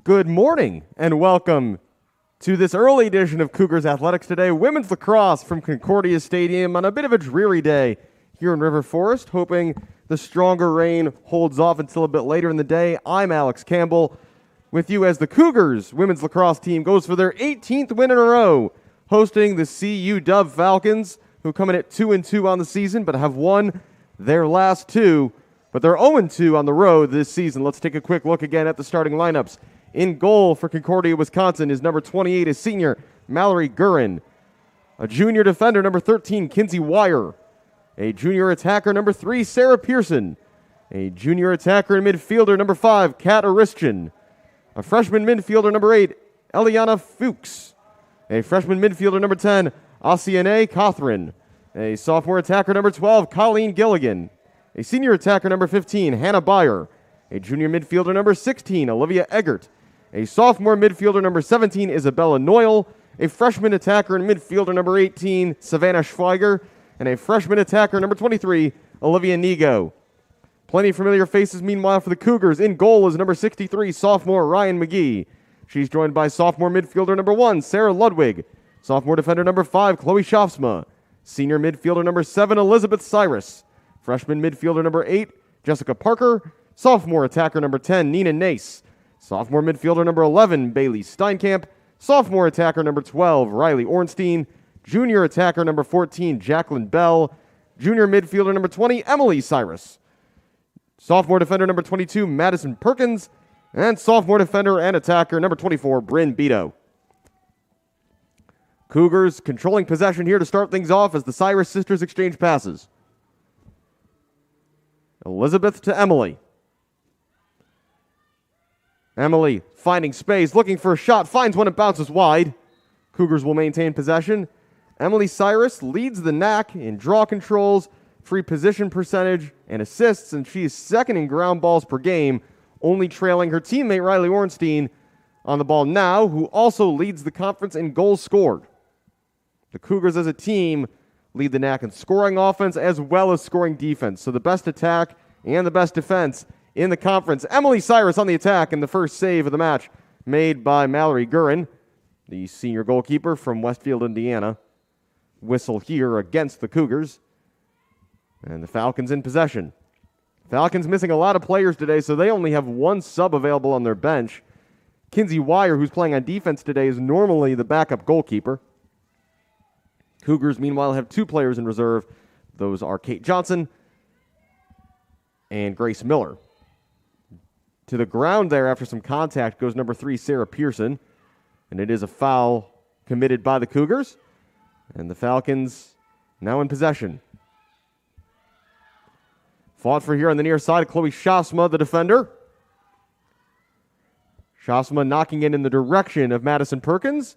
Good morning and welcome to this early edition of Cougars Athletics Today. Women's lacrosse from Concordia Stadium on a bit of a dreary day here in River Forest, hoping the stronger rain holds off until a bit later in the day. I'm Alex Campbell with you as the Cougars women's lacrosse team goes for their 18th win in a row, hosting the CUW Falcons, who come in at 2-2 on the season but have won their last two. But they're 0-2 on the road this season. Let's take a quick look again at the starting lineups. In goal for Concordia, Wisconsin is number 28, a senior, Mallory Gurin. A junior defender, number 13, Kinsey Wire. A junior attacker, number 3, Sarah Pearson. A junior attacker and midfielder, number 5, Kat Aristian. A freshman midfielder, number 8, Eliana Fuchs. A freshman midfielder, number 10, Asiane Cothran. A sophomore attacker, number 12, Colleen Gilligan. A senior attacker, number 15, Hannah Byer. A junior midfielder, number 16, Olivia Eggert. A sophomore midfielder, number 17, Isabella Noyle. A freshman attacker and midfielder, number 18, Savannah Schweiger. And a freshman attacker, number 23, Olivia Nigo. Plenty of familiar faces, meanwhile, for the Cougars. In goal is number 63, sophomore Ryan McGee. She's joined by sophomore midfielder, number 1, Sarah Ludwig. Sophomore defender, number 5, Chloe Schaafsma. Senior midfielder, number 7, Elizabeth Cyrus. Freshman midfielder, number 8, Jessica Parker. Sophomore attacker, number 10, Nina Nace. Sophomore midfielder, number 11, Bailey Steinkamp. Sophomore attacker, number 12, Riley Ornstein. Junior attacker, number 14, Jacqueline Bell. Junior midfielder, number 20, Emily Cyrus. Sophomore defender, number 22, Madison Perkins. And sophomore defender and attacker, number 24, Bryn Beto. Cougars controlling possession here to start things off as the Cyrus sisters exchange passes. Elizabeth to Emily. Emily finding space, looking for a shot, finds one and bounces wide. Cougars will maintain possession. Emily Cyrus leads the NAC in draw controls, free position percentage, and assists, and she is second in ground balls per game, only trailing her teammate Riley Ornstein on the ball now, who also leads the conference in goals scored. The Cougars as a team lead the NAC in scoring offense as well as scoring defense, so the best attack and the best defense in the conference. Emily Cyrus on the attack, and the first save of the match made by Mallory Gurin, the senior goalkeeper from Westfield, Indiana. Whistle here against the Cougars. And the Falcons in possession. Falcons missing a lot of players today, so they only have one sub available on their bench. Kinsey Wire, who's playing on defense today, is normally the backup goalkeeper. Cougars, meanwhile, have two players in reserve. Those are Kate Johnson and Grace Miller. To the ground there after some contact goes number 3, Sarah Pearson. And it is a foul committed by the Cougars. And the Falcons now in possession. Fought for here on the near side, Chloe Schaafsma, the defender. Schaafsma knocking it in the direction of Madison Perkins.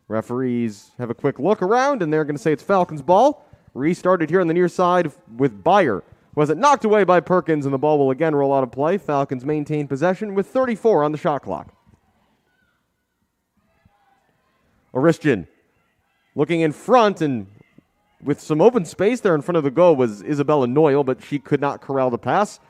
Referees have a quick look around, and they're going to say it's Falcons' ball. Restarted here on the near side with Byer. Was it knocked away by Perkins, and the ball will again roll out of play. Falcons maintain possession with 34 on the shot clock. Aristian looking in front, and with some open space there in front of the goal was Isabella Noyle, but she could not corral the pass.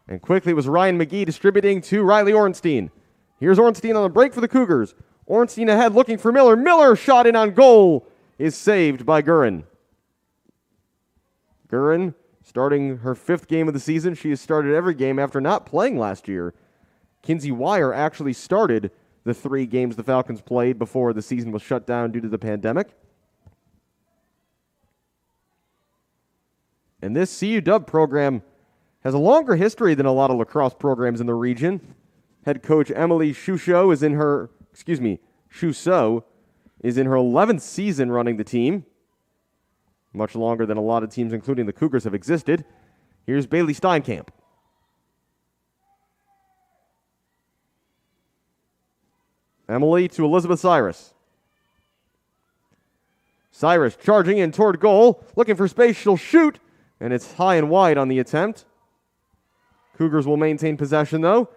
And quickly it was Ryan McGee distributing to Riley Ornstein. Here's Ornstein on the break for the Cougars. Ornstein ahead looking for Miller. Miller shot in on goal is saved by Gurin. Gurin starting her 5th game of the season. She has started every game after not playing last year. Kinsey Wire actually started the 3 games the Falcons played before the season was shut down due to the pandemic. And this CUW program has a longer history than a lot of lacrosse programs in the region. Head coach Emily Chusseau is in her 11th season running the team. Much longer than a lot of teams, including the Cougars, have existed. Here's Bailey Steinkamp. Emily to Elizabeth Cyrus. Cyrus charging in toward goal. Looking for space. She'll shoot. And it's high and wide on the attempt. Cougars will maintain possession, though.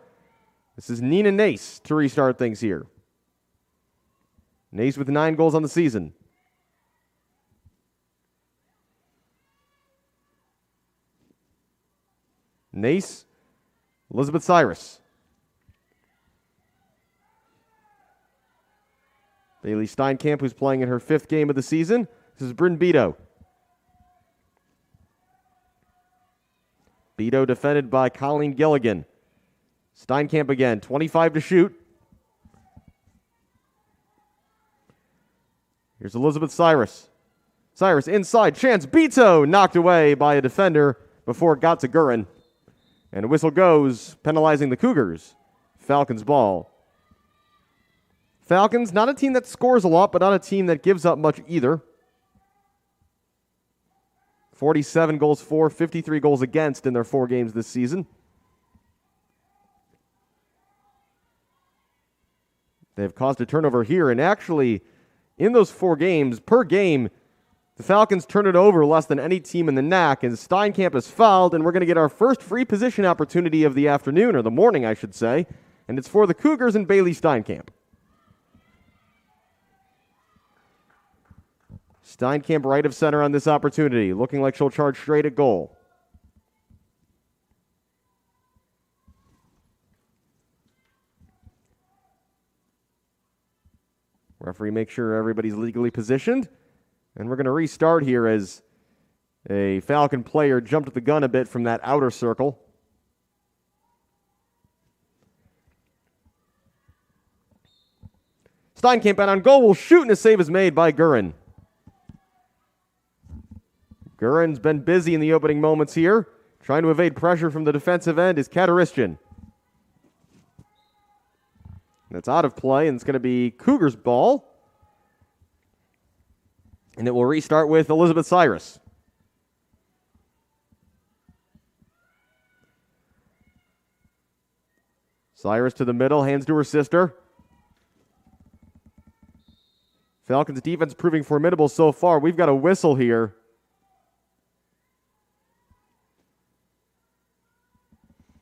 This is Nina Nace to restart things here. Nace with 9 goals on the season. Nace, Elizabeth Cyrus. Bailey Steinkamp, who's playing in her 5th game of the season. This is Bryn Beto. Beto defended by Colleen Gilligan. Steinkamp again, 25 to shoot. Here's Elizabeth Cyrus. Cyrus inside, chance, Beto knocked away by a defender before it got to Gurin. And a whistle goes, penalizing the Cougars. Falcons ball. Falcons, not a team that scores a lot, but not a team that gives up much either. 47 goals for, 53 goals against in their 4 games this season. They've caused a turnover here, and actually, in those 4 games, per game, the Falcons turn it over less than any team in the NAC, and Steinkamp is fouled, and we're going to get our first free position opportunity of the afternoon, or the morning, I should say, and it's for the Cougars and Bailey Steinkamp. Steinkamp right of center on this opportunity, looking like she'll charge straight at goal. Referee makes sure everybody's legally positioned. And we're going to restart here as a Falcon player jumped the gun a bit from that outer circle. Steinkamp out on goal will shoot, and a save is made by Gurin. Gurin's been busy in the opening moments here. Trying to evade pressure from the defensive end is Kataristyan. That's out of play, and it's going to be Cougars' ball. And it will restart with Elizabeth Cyrus. Cyrus to the middle, hands to her sister. Falcons' defense proving formidable so far. We've got a whistle here.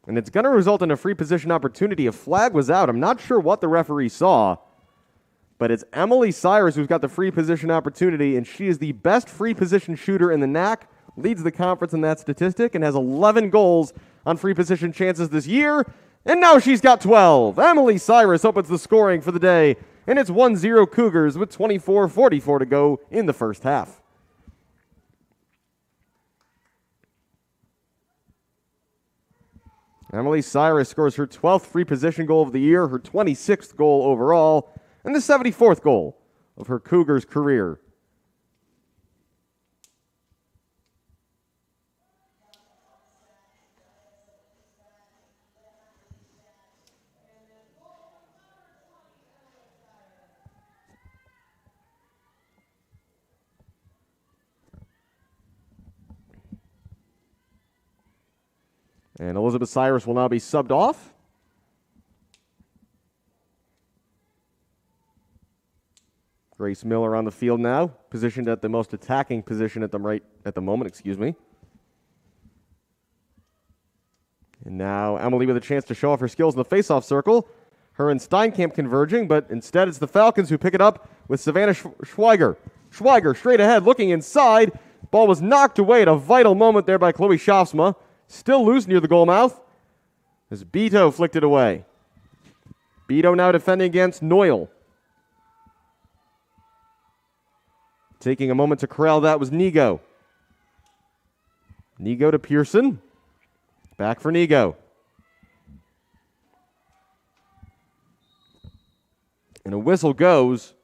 And it's going to result in a free position opportunity. A flag was out. I'm not sure what the referee saw. But it's Emily Cyrus who's got the free position opportunity, and she is the best free position shooter in the NAC, leads the conference in that statistic, and has 11 goals on free position chances this year. And now she's got 12. Emily Cyrus opens the scoring for the day, and it's 1-0 Cougars with 24:44 to go in the first half. Emily Cyrus scores her 12th free position goal of the year, her 26th goal overall, and the 74th goal of her Cougars career. And Elizabeth Cyrus will now be subbed off. Grace Miller on the field now, positioned at the most attacking position at the moment. And now Emily with a chance to show off her skills in the faceoff circle. Her and Steinkamp converging, but instead it's the Falcons who pick it up with Savannah Schweiger. Schweiger straight ahead, looking inside. Ball was knocked away at a vital moment there by Chloe Schaafsma. Still loose near the goal mouth as Beto flicked it away. Beto now defending against Noyle. Taking a moment to corral that was Nigo. Nigo to Pearson. Back for Nigo. And a whistle goes.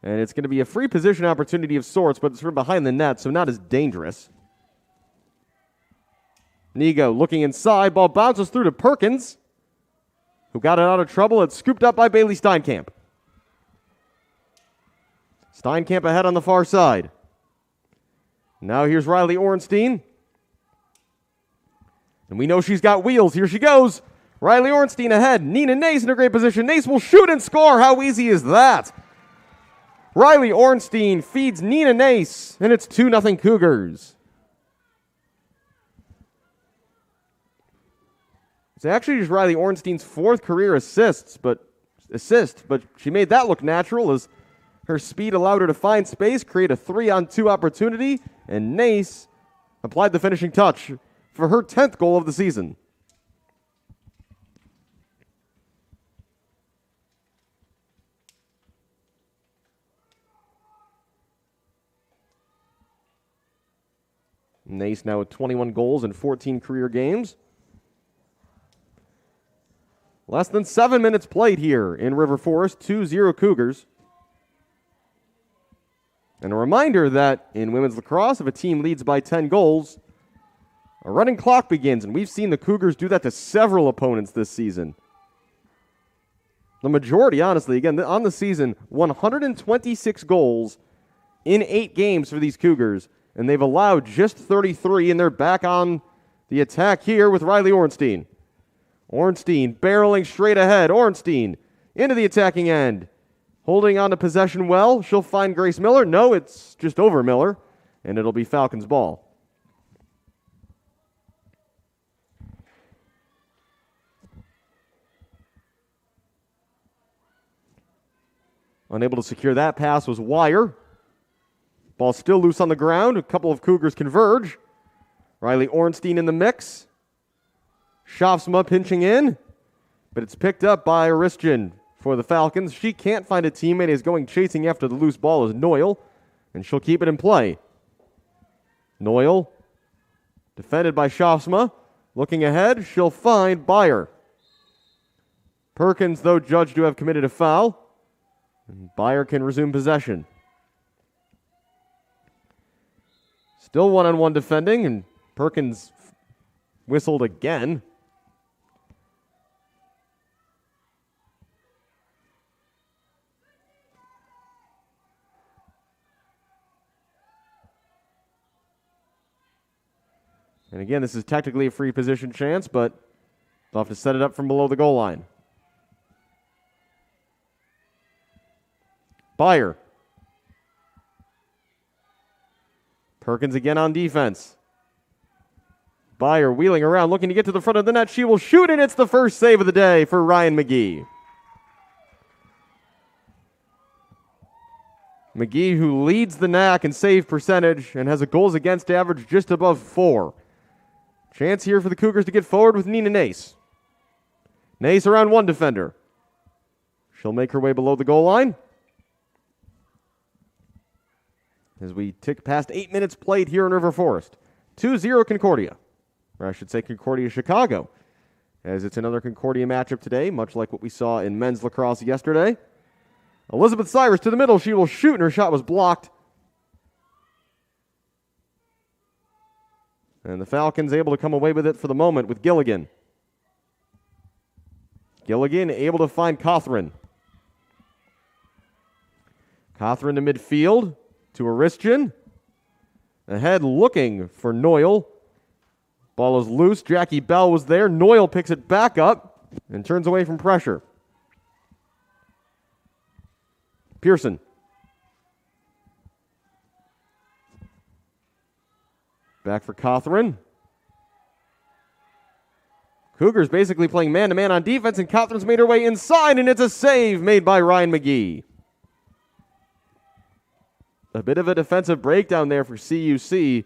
And it's going to be a free position opportunity of sorts, but it's from behind the net, so not as dangerous. Nigo looking inside. Ball bounces through to Perkins, who got it out of trouble. It's scooped up by Bailey Steinkamp. Steinkamp ahead on the far side. Now here's Riley Ornstein. And we know she's got wheels. Here she goes. Riley Ornstein ahead. Nina Nace in a great position. Nace will shoot and score. How easy is that? Riley Ornstein feeds Nina Nace, and it's 2-0 Cougars. It's actually just Riley Ornstein's 4th career assist, but she made that look natural as her speed allowed her to find space, create a 3-on-2 opportunity, and Nace applied the finishing touch for her 10th goal of the season. Nace now with 21 goals in 14 career games. Less than 7 minutes played here in River Forest, 2-0 Cougars. And a reminder that in women's lacrosse, if a team leads by 10 goals, a running clock begins, and we've seen the Cougars do that to several opponents this season. The majority, honestly, again, on the season, 126 goals in 8 games for these Cougars, and they've allowed just 33, and they're back on the attack here with Riley Ornstein. Ornstein barreling straight ahead. Ornstein into the attacking end. Holding on to possession well. She'll find Grace Miller. No, it's just over Miller, and it'll be Falcons' ball. Unable to secure that pass was Wire. Ball still loose on the ground. A couple of Cougars converge. Riley Ornstein in the mix. Schaafsma pinching in, but it's picked up by Aristjan for the Falcons. She can't find a teammate. Is going chasing after the loose ball is Noyle, and she'll keep it in play. Noyle, defended by Schaafsma. Looking ahead, she'll find Byer. Perkins, though, judged to have committed a foul. And Byer can resume possession. Still one-on-one defending, and Perkins whistled again. And again, this is technically a free position chance, but they'll have to set it up from below the goal line. Byer. Perkins again on defense. Byer wheeling around, looking to get to the front of the net. She will shoot, and it's the first save of the day for Ryan McGee. McGee, who leads the NAC in save percentage and has a goals against average just above 4. Chance here for the Cougars to get forward with Nina Nace. Nace around one defender. She'll make her way below the goal line. As we tick past 8 minutes played here in River Forest. 2-0 Concordia. Or I should say Concordia Chicago. As it's another Concordia matchup today, much like what we saw in men's lacrosse yesterday. Elizabeth Cyrus to the middle. She will shoot, and her shot was blocked. And the Falcons able to come away with it for the moment with Gilligan. Gilligan able to find Cawthron. Cawthron to midfield to Aristjan. Ahead looking for Noyle. Ball is loose. Jackie Bell was there. Noyle picks it back up and turns away from pressure. Pearson. Back for Cawthron. Cougars basically playing man-to-man on defense, and Cawthron's made her way inside, and it's a save made by Ryan McGee. A bit of a defensive breakdown there for CUC.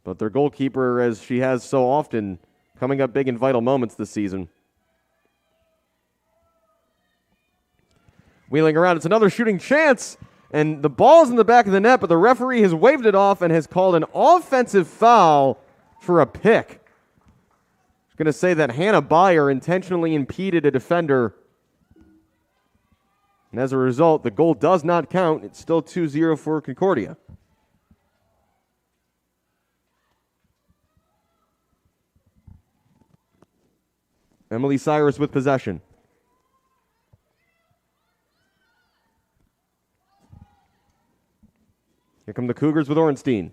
But their goalkeeper, as she has so often, coming up big in vital moments this season. Wheeling around, it's another shooting chance. And the ball's in the back of the net, but the referee has waved it off and has called an offensive foul for a pick. I was going to say that Hannah Byer intentionally impeded a defender. And as a result, the goal does not count. It's still 2-0 for Concordia. Emily Cyrus with possession. Here come the Cougars with Ornstein.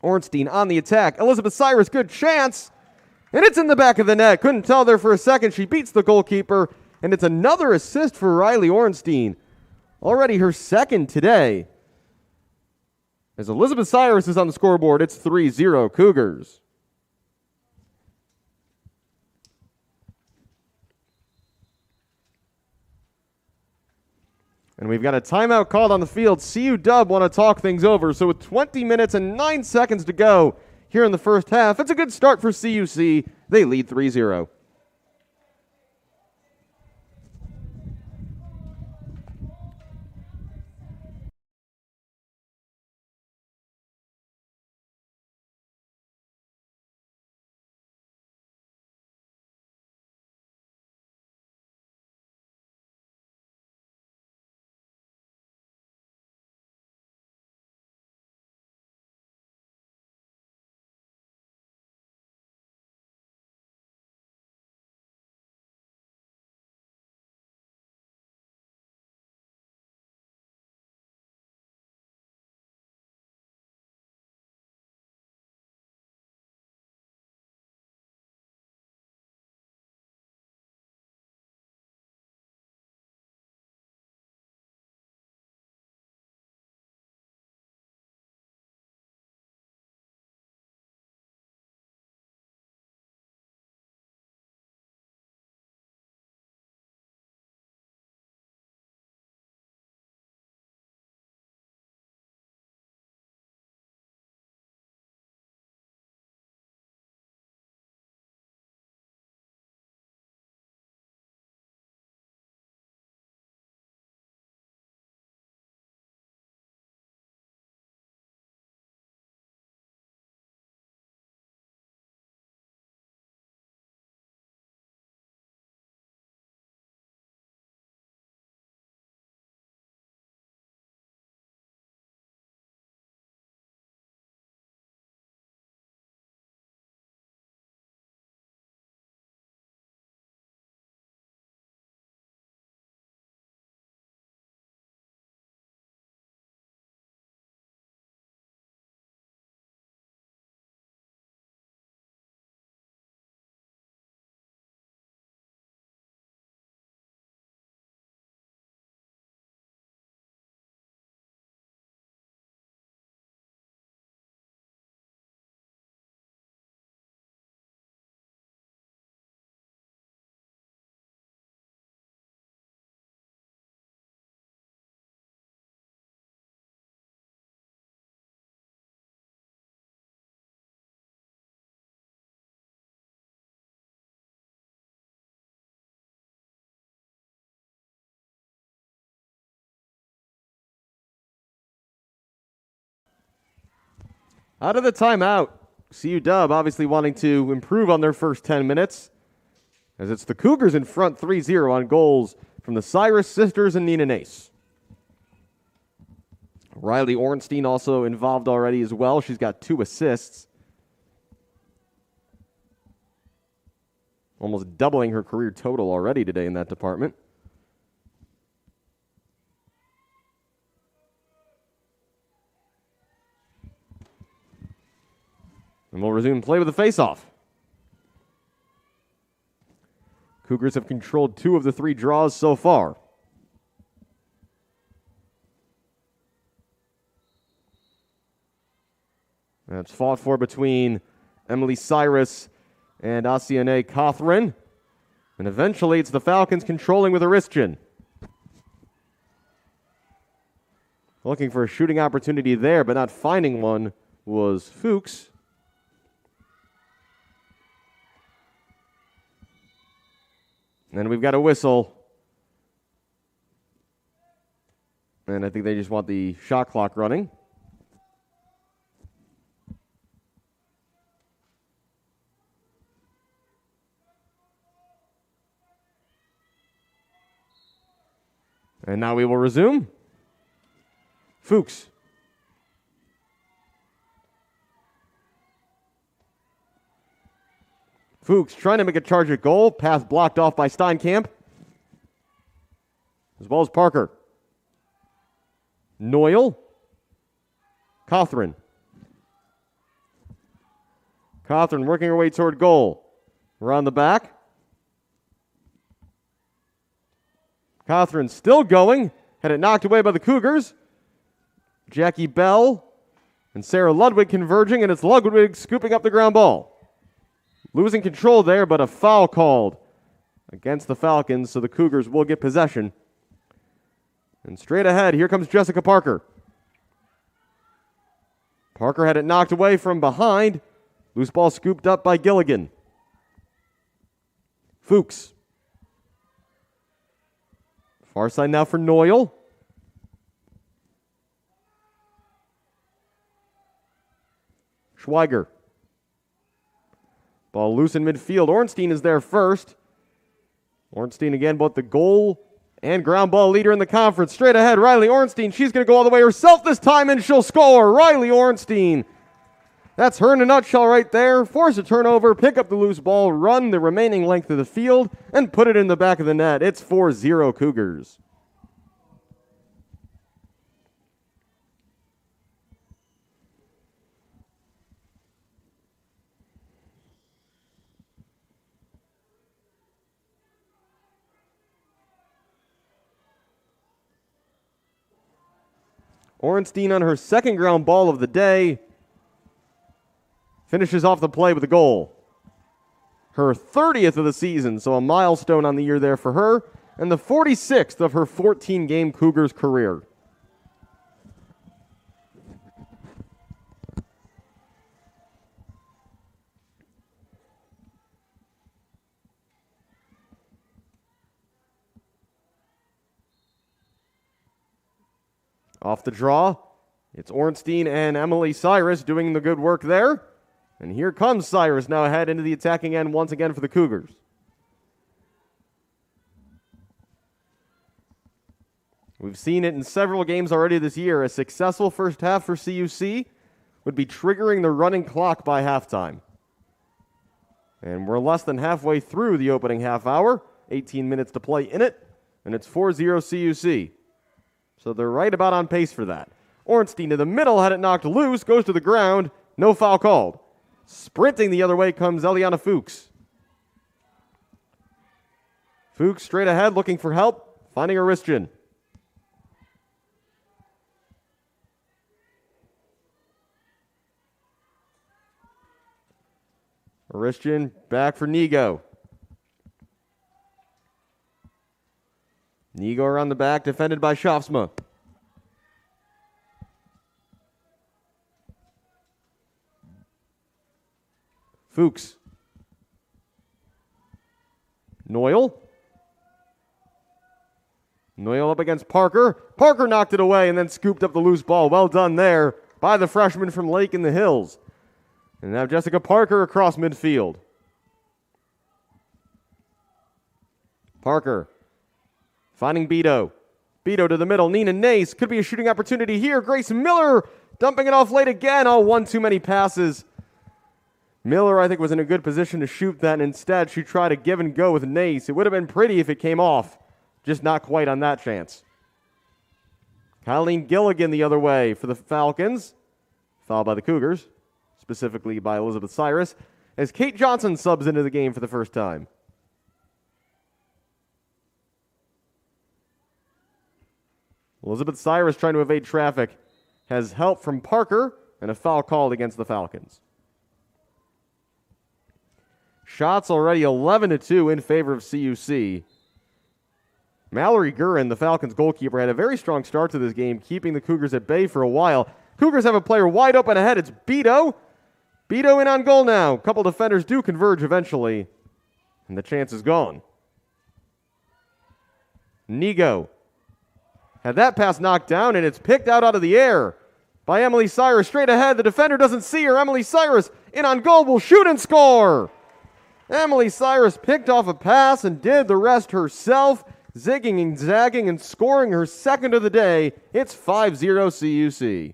Ornstein on the attack. Elizabeth Cyrus, good chance. And it's in the back of the net. Couldn't tell there for a second. She beats the goalkeeper. And it's another assist for Riley Ornstein. Already her second today. As Elizabeth Cyrus is on the scoreboard, it's 3-0 Cougars. And we've got a timeout called on the field. CUW want to talk things over. So with 20 minutes and 9 seconds to go here in the first half, it's a good start for CUC. They lead 3-0. Out of the timeout, CUW obviously wanting to improve on their first 10 minutes, as it's the Cougars in front 3-0 on goals from the Cyrus sisters and Nina Nace. Riley Ornstein also involved already as well. She's got 2 assists. Almost doubling her career total already today in that department. And we'll resume play with the faceoff. Cougars have controlled 2 of the 3 draws so far. That's fought for between Emily Cyrus and Asiane Cothran. And eventually it's the Falcons controlling with a wrist chin. Looking for a shooting opportunity there, but not finding one was Fuchs. And we've got a whistle. And I think they just want the shot clock running. And now we will resume. Fuchs. Fuchs trying to make a charge at goal. Pass blocked off by Steinkamp. As well as Parker. Noyle. Cothran. Cothran working her way toward goal. Around the back. Cothran still going. Had it knocked away by the Cougars. Jackie Bell and Sarah Ludwig converging, and it's Ludwig scooping up the ground ball. Losing control there, but a foul called against the Falcons, so the Cougars will get possession. And straight ahead, here comes Jessica Parker. Parker had it knocked away from behind. Loose ball scooped up by Gilligan. Fuchs. Far side now for Noyle. Schweiger. Ball loose in midfield. Ornstein is there first. Ornstein again, both the goal and ground ball leader in the conference. Straight ahead, Riley Ornstein. She's going to go all the way herself this time, and she'll score. Riley Ornstein. That's her in a nutshell right there. Force a turnover, pick up the loose ball, run the remaining length of the field, and put it in the back of the net. It's 4-0 Cougars. Ornstein on her second ground ball of the day finishes off the play with a goal. Her 30th of the season, so a milestone on the year there for her, and the 46th of her 14-game Cougars career. Off the draw, it's Ornstein and Emily Cyrus doing the good work there. And here comes Cyrus now ahead into the attacking end once again for the Cougars. We've seen it in several games already this year. A successful first half for CUC would be triggering the running clock by halftime. And we're less than halfway through the opening half hour, 18 minutes to play in it, and it's 4-0 CUC. So they're right about on pace for that. Ornstein to the middle, had it knocked loose, goes to the ground, no foul called. Sprinting the other way comes Eliana Fuchs. Fuchs straight ahead, looking for help, finding Aristian. Aristian back for Nigo. Nigo around the back, defended by Schafsma. Fuchs. Noyle. Noyle up against Parker. Parker knocked it away and then scooped up the loose ball. Well done there by the freshman from Lake in the Hills. And now Jessica Parker across midfield. Parker finding Beto. Beto to the middle. Nina Nace. Could be a shooting opportunity here. Grace Miller dumping it off late again. Oh, one too many passes. Miller, I think, was in a good position to shoot that, and instead she tried to give and go with Nace. It would have been pretty if it came off. Just not quite on that chance. Colleen Gilligan the other way for the Falcons. Fouled by the Cougars, specifically by Elizabeth Cyrus, as Kate Johnson subs into the game for the first time. Elizabeth Cyrus trying to evade traffic has help from Parker and a foul called against the Falcons. Shots already 11-2 in favor of CUC. Mallory Gurin, the Falcons goalkeeper, had a very strong start to this game, keeping the Cougars at bay for a while. Cougars have a player wide open ahead. It's Beto. Beto in on goal now. A couple defenders do converge eventually, and the chance is gone. Nigo had that pass knocked down, and it's picked out of the air by Emily Cyrus. Straight ahead, the defender doesn't see her. Emily Cyrus in on goal, will shoot and score. Emily Cyrus picked off a pass and did the rest herself, zigging and zagging and scoring her second of the day. It's 5-0 CUC.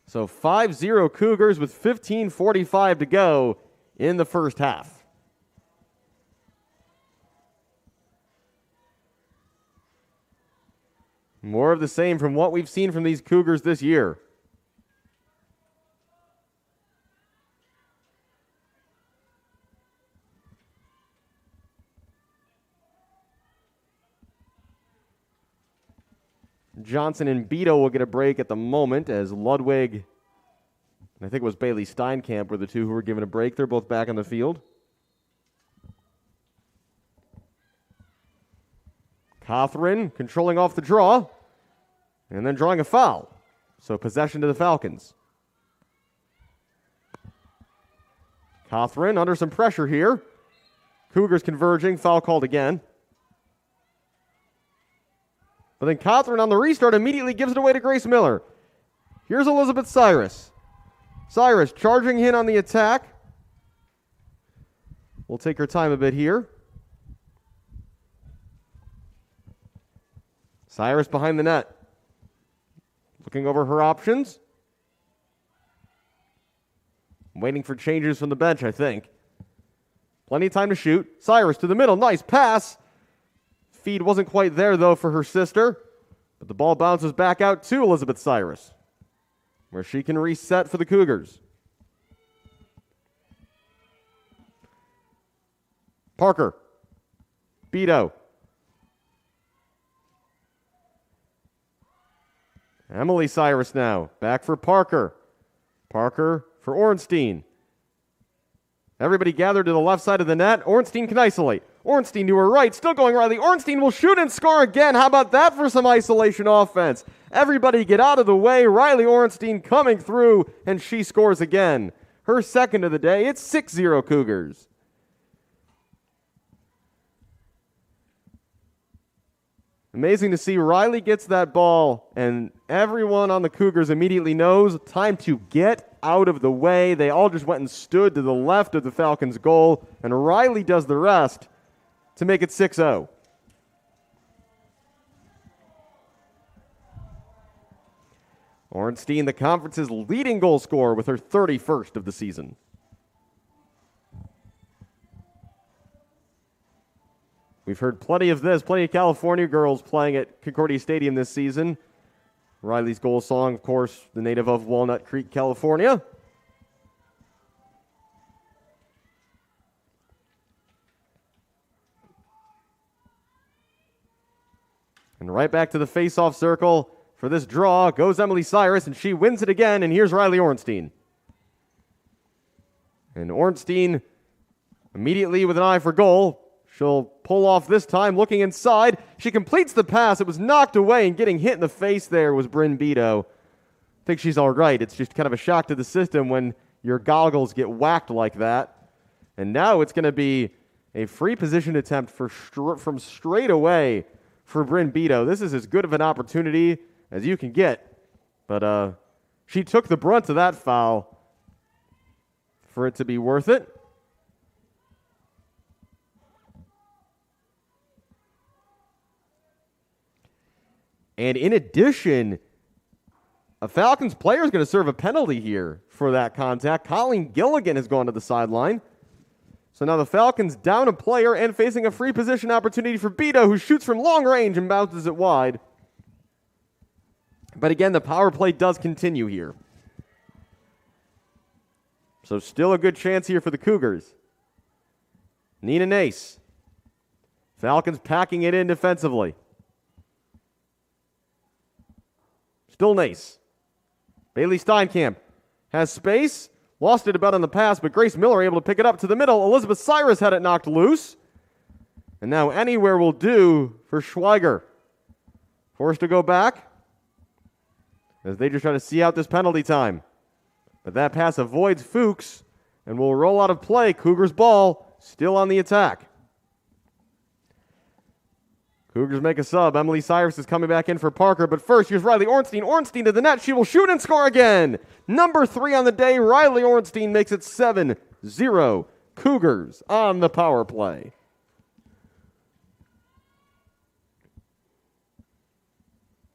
So 5-0 Cougars with 15:45 to go in the first half. More of the same from what we've seen from these Cougars this year. Johnson and Beto will get a break at the moment as Ludwig, and I think it was Bailey Steinkamp, were the two who were given a break. They're both back on the field. Catherine controlling off the draw and then drawing a foul. So possession to the Falcons. Catherine under some pressure here. Cougars converging, foul called again. But then Catherine on the restart immediately gives it away to Grace Miller. Here's Elizabeth Cyrus. Cyrus charging in on the attack. We'll take her time a bit here. Cyrus behind the net. Looking over her options. Waiting for changes from the bench, I think. Plenty of time to shoot. Cyrus to the middle. Nice pass. Feed wasn't quite there, though, for her sister. But the ball bounces back out to Elizabeth Cyrus, where she can reset for the Cougars. Parker. Beto. Emily Cyrus now. Back for Parker. Parker for Ornstein. Everybody gathered to the left side of the net. Ornstein can isolate. Ornstein to her right, still going Riley. Ornstein will shoot and score again. How about that for some isolation offense? Everybody get out of the way. Riley Ornstein coming through, and she scores again. Her second of the day. It's 6-0 Cougars. Amazing to see Riley gets that ball, and everyone on the Cougars immediately knows time to get out of the way. They all just went and stood to the left of the Falcons' goal, and Riley does the rest to make it 6-0. Ornstein, the conference's leading goal scorer with her 31st of the season. We've heard plenty of this, plenty of California girls playing at Concordia Stadium this season. Riley's goal song, of course, the native of Walnut Creek, California. And right back to the face-off circle for this draw goes Emily Cyrus, and she wins it again, and here's Riley Ornstein. And Ornstein, immediately with an eye for goal, she'll pull off this time, looking inside. She completes the pass. It was knocked away, and getting hit in the face there was Bryn Beto. I think she's all right. It's just kind of a shock to the system when your goggles get whacked like that. And now it's going to be a free position attempt from straight away for Bryn Beto. This is as good of an opportunity as you can get. But she took the brunt of that foul for it to be worth it. And in addition, a Falcons player is going to serve a penalty here for that contact. Colleen Gilligan has gone to the sideline. So now the Falcons down a player and facing a free position opportunity for Beto, who shoots from long range and bounces it wide. But again, the power play does continue here. So still a good chance here for the Cougars. Nina Nace. Falcons packing it in defensively. Still Nace. Bailey Steinkamp has space. Lost it about on the pass, but Grace Miller able to pick it up to the middle. Elizabeth Cyrus had it knocked loose. And now anywhere will do for Schweiger. Forced to go back as they just try to see out this penalty time. But that pass avoids Fuchs and will roll out of play. Cougars ball still on the attack. Cougars make a sub. Emily Cyrus is coming back in for Parker, but first here's Riley Ornstein. Ornstein to the net. She will shoot and score again. Number 3 on the day. Riley Ornstein makes it 7-0. Cougars on the power play.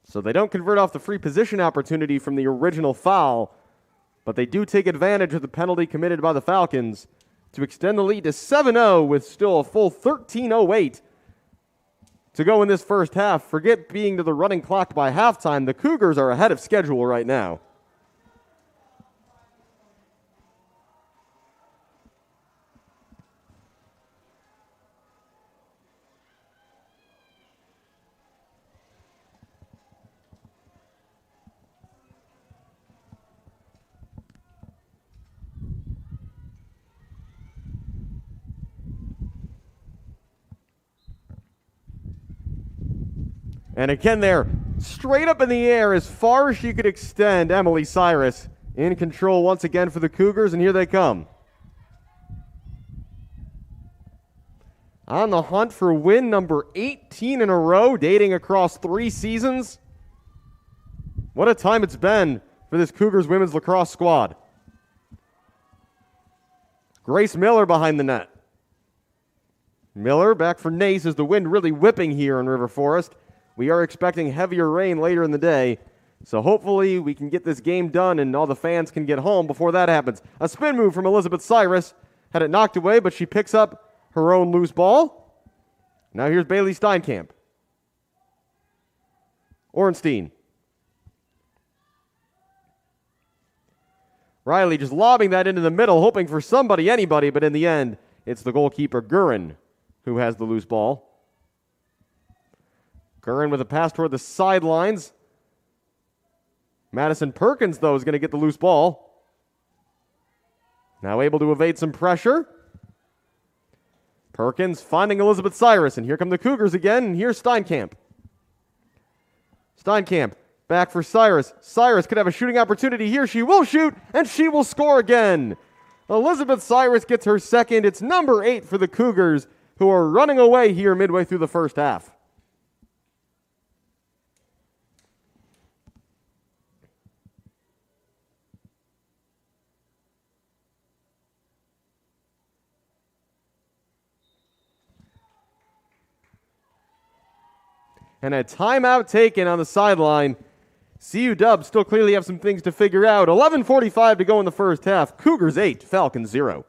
So they don't convert off the free position opportunity from the original foul, but they do take advantage of the penalty committed by the Falcons to extend the lead to 7-0 with still a full 13:08 to go in this first half. Forget being to the running clock by halftime. The Cougars are ahead of schedule right now. And again there, straight up in the air as far as she could extend, Emily Cyrus in control once again for the Cougars, and here they come. On the hunt for win number 18 in a row, dating across 3 seasons. What a time it's been for this Cougars women's lacrosse squad. Grace Miller behind the net. Miller back for Nace as the wind really whipping here in River Forest. We are expecting heavier rain later in the day, so hopefully we can get this game done and all the fans can get home before that happens. A spin move from Elizabeth Cyrus. Had it knocked away, but she picks up her own loose ball. Now here's Bailey Steinkamp. Ornstein. Riley just lobbing that into the middle, hoping for somebody, anybody, but in the end, it's the goalkeeper, Gurin, who has the loose ball. Gurin with a pass toward the sidelines. Madison Perkins, though, is going to get the loose ball. Now able to evade some pressure. Perkins finding Elizabeth Cyrus, and here come the Cougars again, and here's Steinkamp. Steinkamp back for Cyrus. Cyrus could have a shooting opportunity here. She will shoot, and she will score again. Elizabeth Cyrus gets her second. It's number 8 for the Cougars, who are running away here midway through the first half. And a timeout taken on the sideline. CUW still clearly have some things to figure out. 11:45 to go in the first half. Cougars 8, Falcons 0.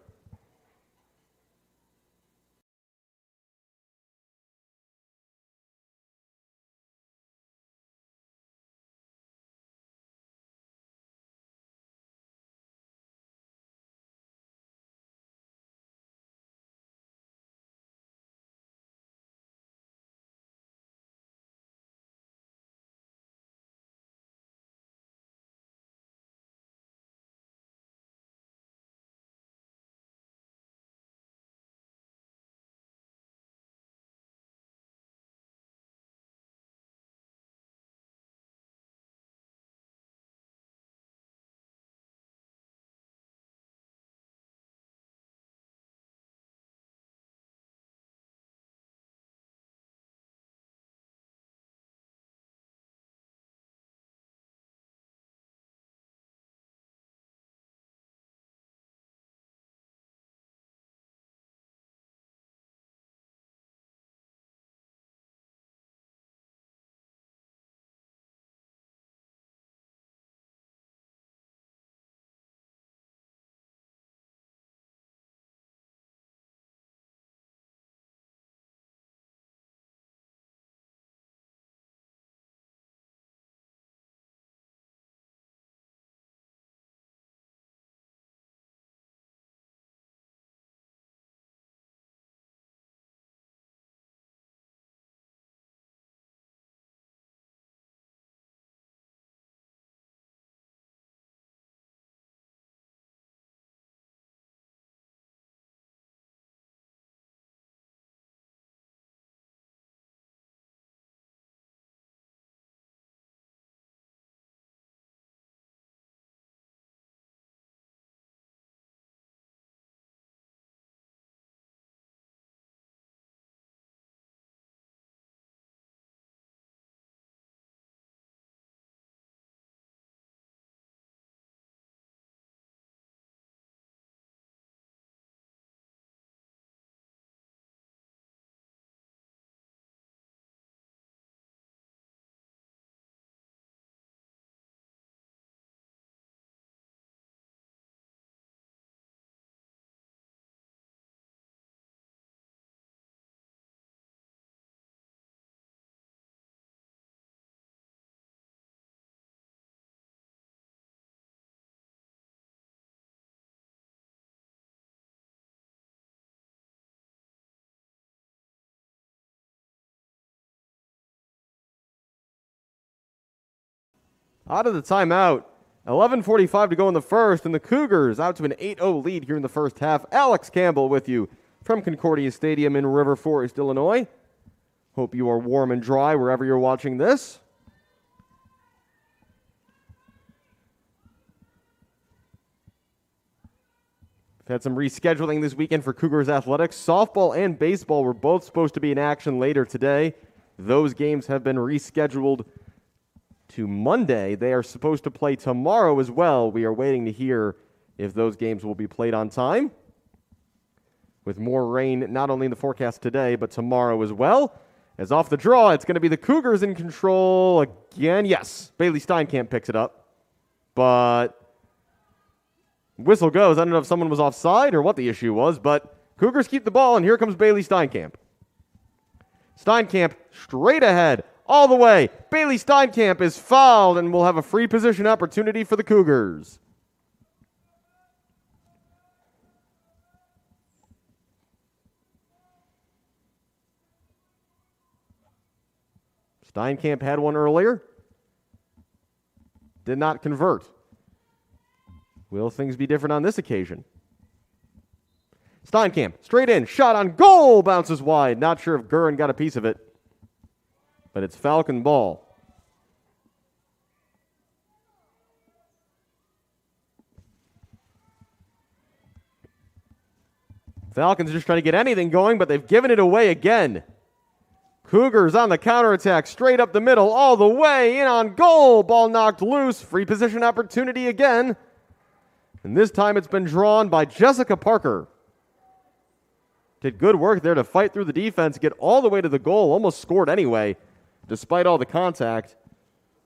Out of the timeout. 11:45 to go in the first, and the Cougars out to an 8-0 lead here in the first half. Alex Campbell with you from Concordia Stadium in River Forest, Illinois. Hope you are warm and dry wherever you're watching this. We've had some rescheduling this weekend for Cougars athletics. Softball and baseball were both supposed to be in action later today. Those games have been rescheduled to Monday. They are supposed to play tomorrow as well. We are waiting to hear if those games will be played on time. With more rain not only in the forecast today, but tomorrow as well. As off the draw, it's going to be the Cougars in control again. Yes, Bailey Steinkamp picks it up. But whistle goes. I don't know if someone was offside or what the issue was, but Cougars keep the ball, and here comes Bailey Steinkamp. Steinkamp straight ahead. All the way. Bailey Steinkamp is fouled and will have a free position opportunity for the Cougars. Steinkamp had one earlier. Did not convert. Will things be different on this occasion? Steinkamp, straight in, shot on goal, bounces wide. Not sure if Gurin got a piece of it. But it's Falcon ball. Falcons just trying to get anything going, but they've given it away again. Cougars on the counterattack, straight up the middle, all the way, in on goal. Ball knocked loose, free position opportunity again. And this time it's been drawn by Jessica Parker. Did good work there to fight through the defense, get all the way to the goal, almost scored anyway, despite all the contact.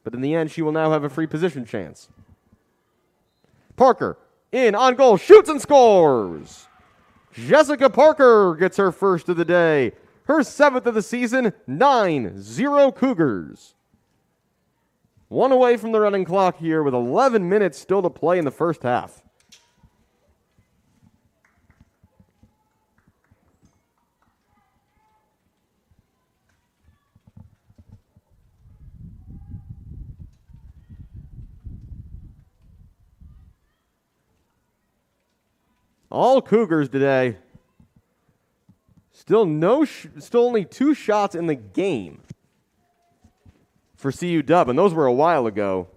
But in the end, she will now have a free position chance. Parker, in, on goal, shoots and scores. Jessica Parker gets her first of the day. Her 7th of the season, 9-0 Cougars. One away from the running clock here with 11 minutes still to play in the first half. All Cougars today. Still only 2 shots in the game for CUW, and those were a while ago.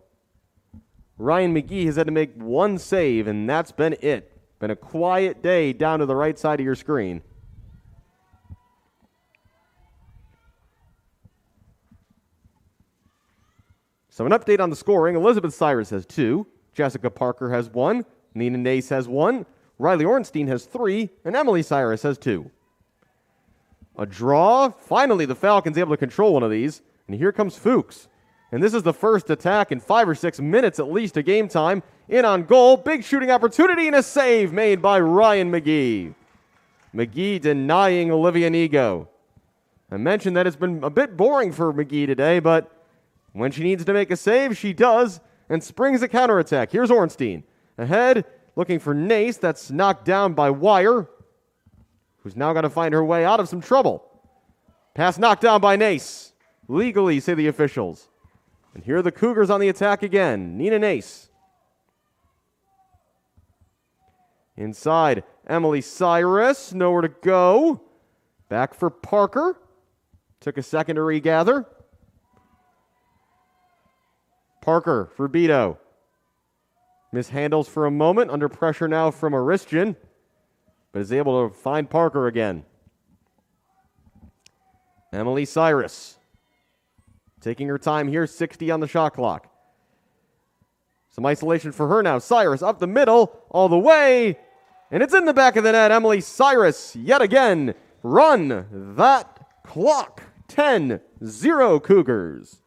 Ryan McGee has had to make 1 save, and that's been it. Been a quiet day down to the right side of your screen. So an update on the scoring. Elizabeth Cyrus has 2. Jessica Parker has 1. Nina Nace has 1. Riley Ornstein has 3. And Emily Cyrus has 2. A draw. Finally, the Falcons able to control one of these. And here comes Fuchs. And this is the first attack in 5 or 6 minutes at least of game time. In on goal. Big shooting opportunity and a save made by Ryan McGee. McGee denying Olivia Nego. I mentioned that it's been a bit boring for McGee today, but when she needs to make a save, she does, and springs a counterattack. Here's Ornstein. Ahead, looking for Nace. That's knocked down by Wire, who's now got to find her way out of some trouble. Pass knocked down by Nace. Legally, say the officials. And here are the Cougars on the attack again. Nina Nace. Inside, Emily Cyrus. Nowhere to go. Back for Parker. Took a second to regather. Parker for Beto. Mishandles for a moment. Under pressure now from Aristian. But is able to find Parker again. Emily Cyrus. Taking her time here. 60 on the shot clock. Some isolation for her now. Cyrus up the middle. All the way. And it's in the back of the net. Emily Cyrus yet again. Run that clock. 10-0 Cougars.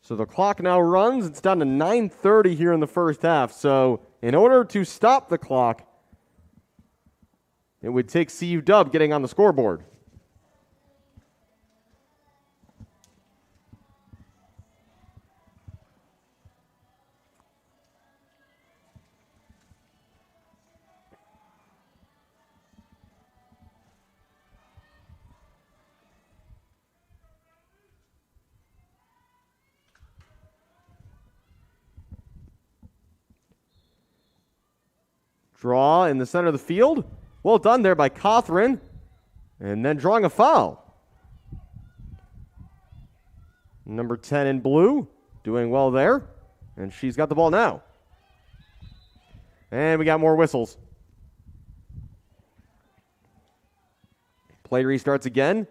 So the clock now runs. It's down to 9:30 here in the first half. So in order to stop the clock, it would take CUW getting on the scoreboard. Draw in the center of the field. Well done there by Cothran. And then drawing a foul. Number 10 in blue, doing well there. And she's got the ball now. And we got more whistles. Play restarts again.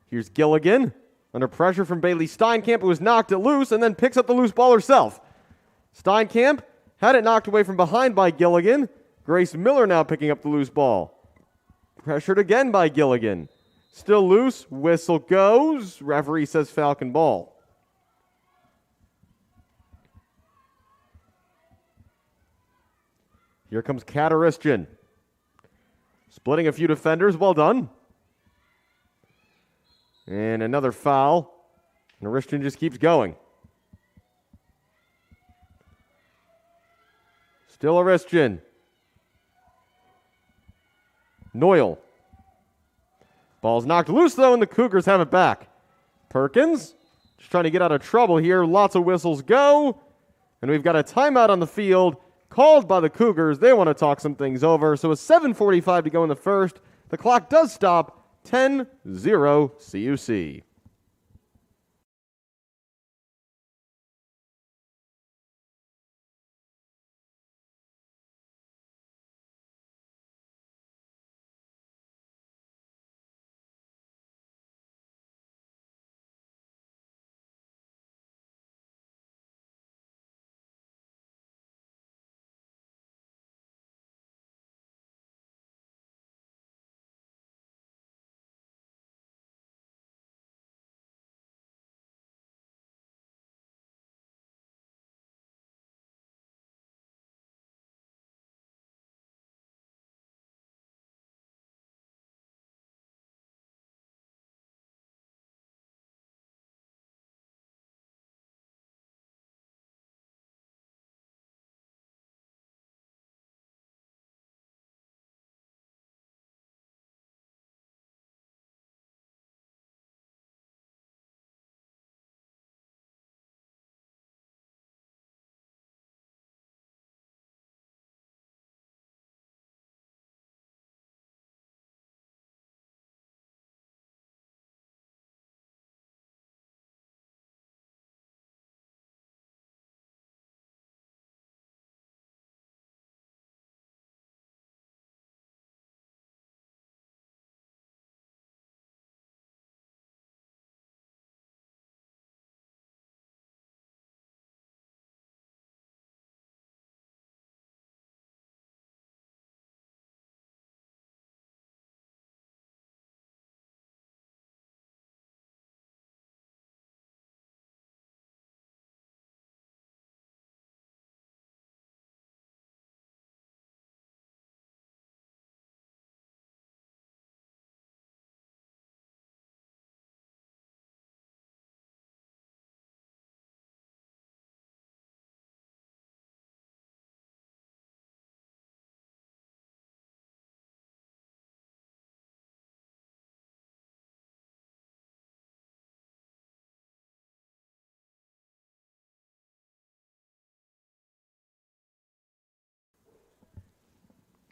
Here's Gilligan. Under pressure from Bailey Steinkamp, who was knocked it loose and then picks up the loose ball herself. Steinkamp had it knocked away from behind by Gilligan. Grace Miller now picking up the loose ball. Pressured again by Gilligan. Still loose. Whistle goes. Referee says Falcon ball. Here comes Kataristyan. Splitting a few defenders. Well done. And another foul. Narishtian just keeps going. Still Aristyan. Noyle. Ball's knocked loose, though, and the Cougars have it back. Perkins just trying to get out of trouble here. Lots of whistles go. And we've got a timeout on the field called by the Cougars. They want to talk some things over. So with 7:45 to go in the first, the clock does stop. 10-0 CUC.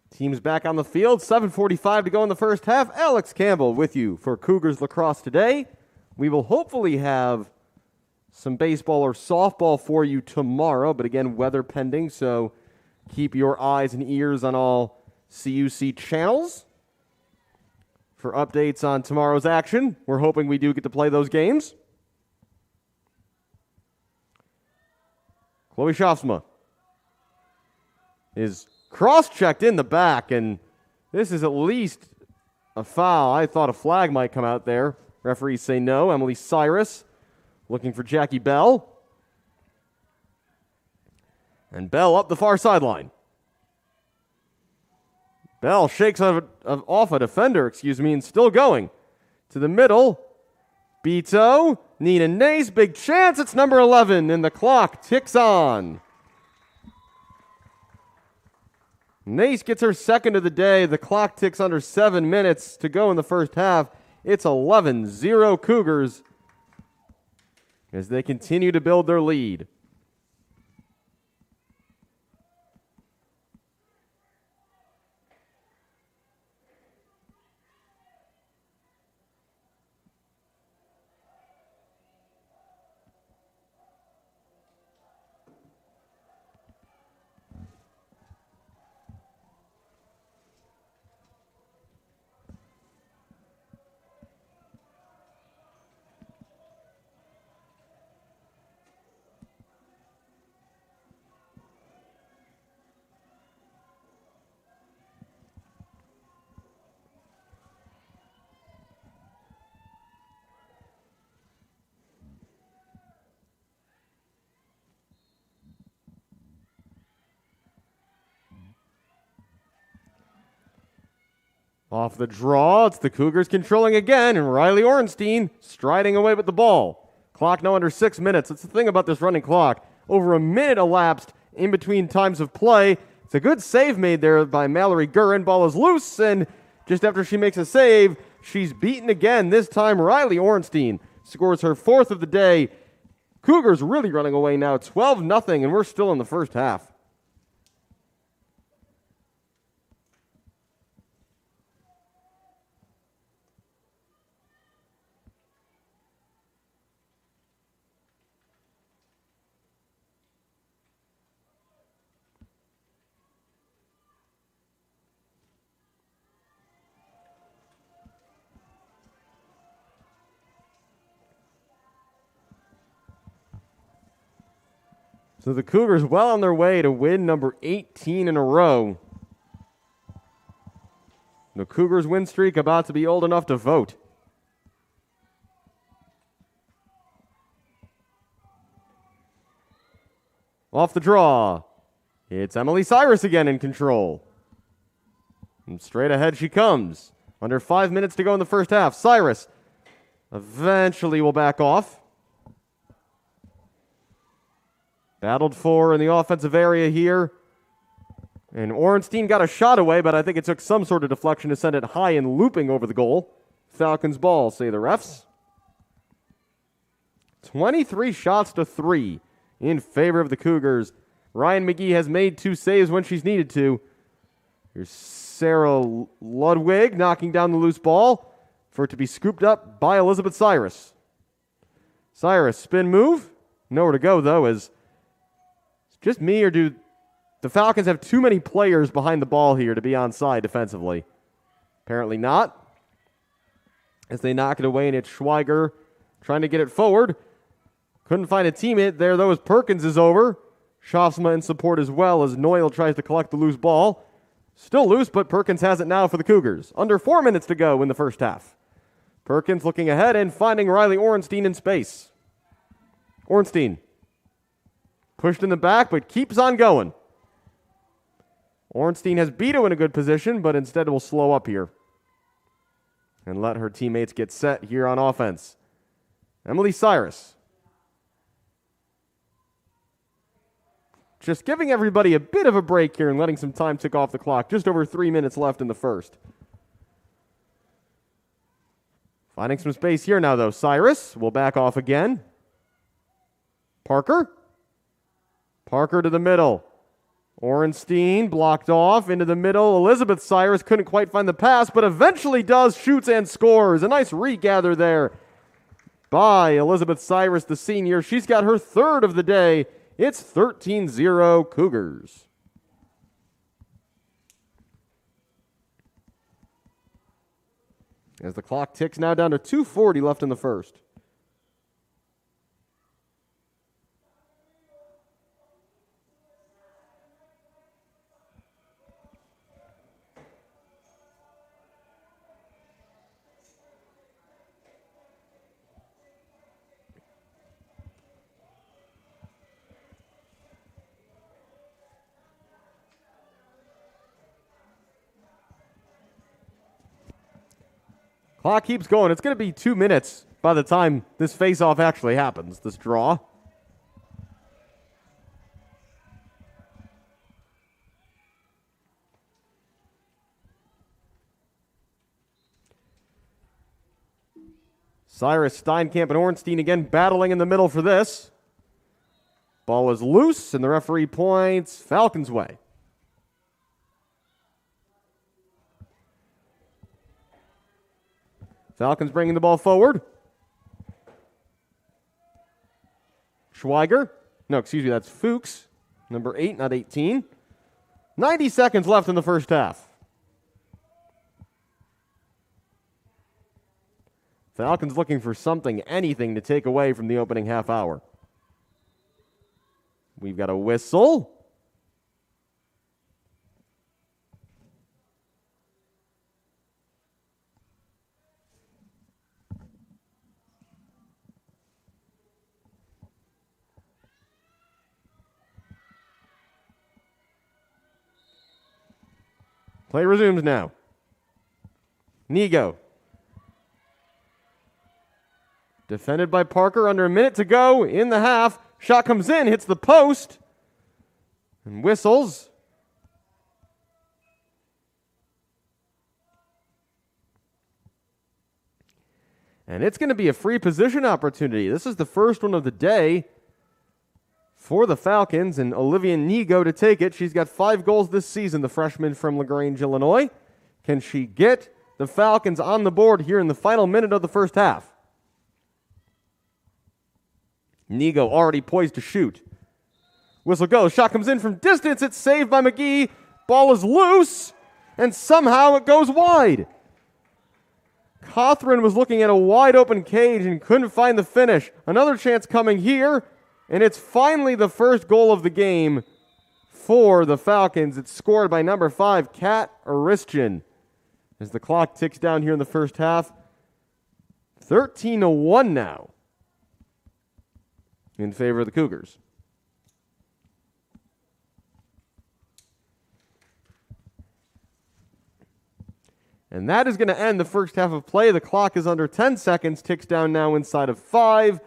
Teams back on the field. 7:45 to go in the first half. Alex Campbell with you for Cougars Lacrosse today. We will hopefully have some baseball or softball for you tomorrow, but again, weather pending, so keep your eyes and ears on all CUC channels for updates on tomorrow's action. We're hoping we do get to play those games. Chloe Schaafsma is cross-checked in the back, and this is at least a foul. I thought a flag might come out there. Referees say no. Emily Cyrus looking for Jackie Bell. And Bell up the far sideline. Bell shakes off a defender, and still going. To the middle. Beto, Nina Nace, big chance. It's number 11, and the clock ticks on. Nace gets her second of the day. The clock ticks under 7 minutes to go in the first half. It's 11-0 Cougars as they continue to build their lead. Off the draw, it's the Cougars controlling again, and Riley Ornstein striding away with the ball. Clock now under 6 minutes. That's the thing about this running clock. Over a minute elapsed in between times of play. It's a good save made there by Mallory Gurin. Ball is loose, and just after she makes a save, she's beaten again. This time, Riley Ornstein scores her 4th of the day. Cougars really running away now, 12-0, and we're still in the first half. So the Cougars well on their way to win number 18 in a row. The Cougars win streak about to be old enough to vote. Off the draw. It's Emily Cyrus again in control. And straight ahead she comes. Under 5 minutes to go in the first half. Cyrus eventually will back off. Battled for in the offensive area here. And Ornstein got a shot away, but I think it took some sort of deflection to send it high and looping over the goal. Falcons ball, say the refs. 23 shots to 3 in favor of the Cougars. Ryan McGee has made 2 saves when she's needed to. Here's Sarah Ludwig knocking down the loose ball for it to be scooped up by Elizabeth Cyrus. Cyrus, spin move. Nowhere to go, though, as just me, or do the Falcons have too many players behind the ball here to be onside defensively? Apparently not. As they knock it away, and it's Schweiger trying to get it forward. Couldn't find a teammate there, though, as Perkins is over. Schaafsma in support as well, as Noyle tries to collect the loose ball. Still loose, but Perkins has it now for the Cougars. Under 4 minutes to go in the first half. Perkins looking ahead and finding Riley Ornstein in space. Ornstein pushed in the back, but keeps on going. Ornstein has Beto in a good position, but instead will slow up here and let her teammates get set here on offense. Emily Cyrus. Just giving everybody a bit of a break here and letting some time tick off the clock. Just over 3 minutes left in the first. Finding some space here now, though. Cyrus will back off again. Parker to the middle. Ornstein blocked off into the middle. Elizabeth Cyrus couldn't quite find the pass, but eventually does, shoots and scores. A nice regather there by Elizabeth Cyrus, the senior. She's got her 3rd of the day. It's 13-0 Cougars. As the clock ticks now down to 2:40 left in the first. Clock keeps going. It's going to be 2 minutes by the time this face-off actually happens, this draw. Cyrus, Steinkamp, and Ornstein again battling in the middle for this. Ball is loose, and the referee points Falcons' way. Falcons bringing the ball forward. Schweiger. No, excuse me, that's Fuchs. Number 8, not 18. 90 seconds left in the first half. Falcons looking for something, anything to take away from the opening half hour. We've got a whistle. Play resumes now. Nego. Defended by Parker, under a minute to go in the half. Shot comes in, hits the post, and whistles. And it's going to be a free position opportunity. This is the first one of the day for the Falcons, and Olivia Nego to take it. She's got 5 goals this season, the freshman from LaGrange, Illinois. Can she get the Falcons on the board here in the final minute of the first half? Nego already poised to shoot. Whistle goes. Shot comes in from distance. It's saved by McGee. Ball is loose, and somehow it goes wide. Cothran was looking at a wide open cage and couldn't find the finish. Another chance coming here, and it's finally the first goal of the game for the Falcons. It's scored by number 5, Kat Aristjan. As the clock ticks down here in the first half, 13-1 now in favor of the Cougars. And that is going to end the first half of play. The clock is under 10 seconds, ticks down now inside of 5,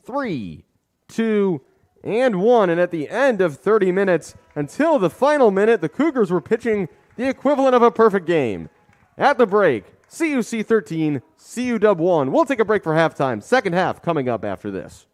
3, 2, and 1. And at the end of 30 minutes, until the final minute, the Cougars were pitching the equivalent of a perfect game. At the break, CUC 13, CUW 1. We'll take a break for halftime. Second half coming up after this.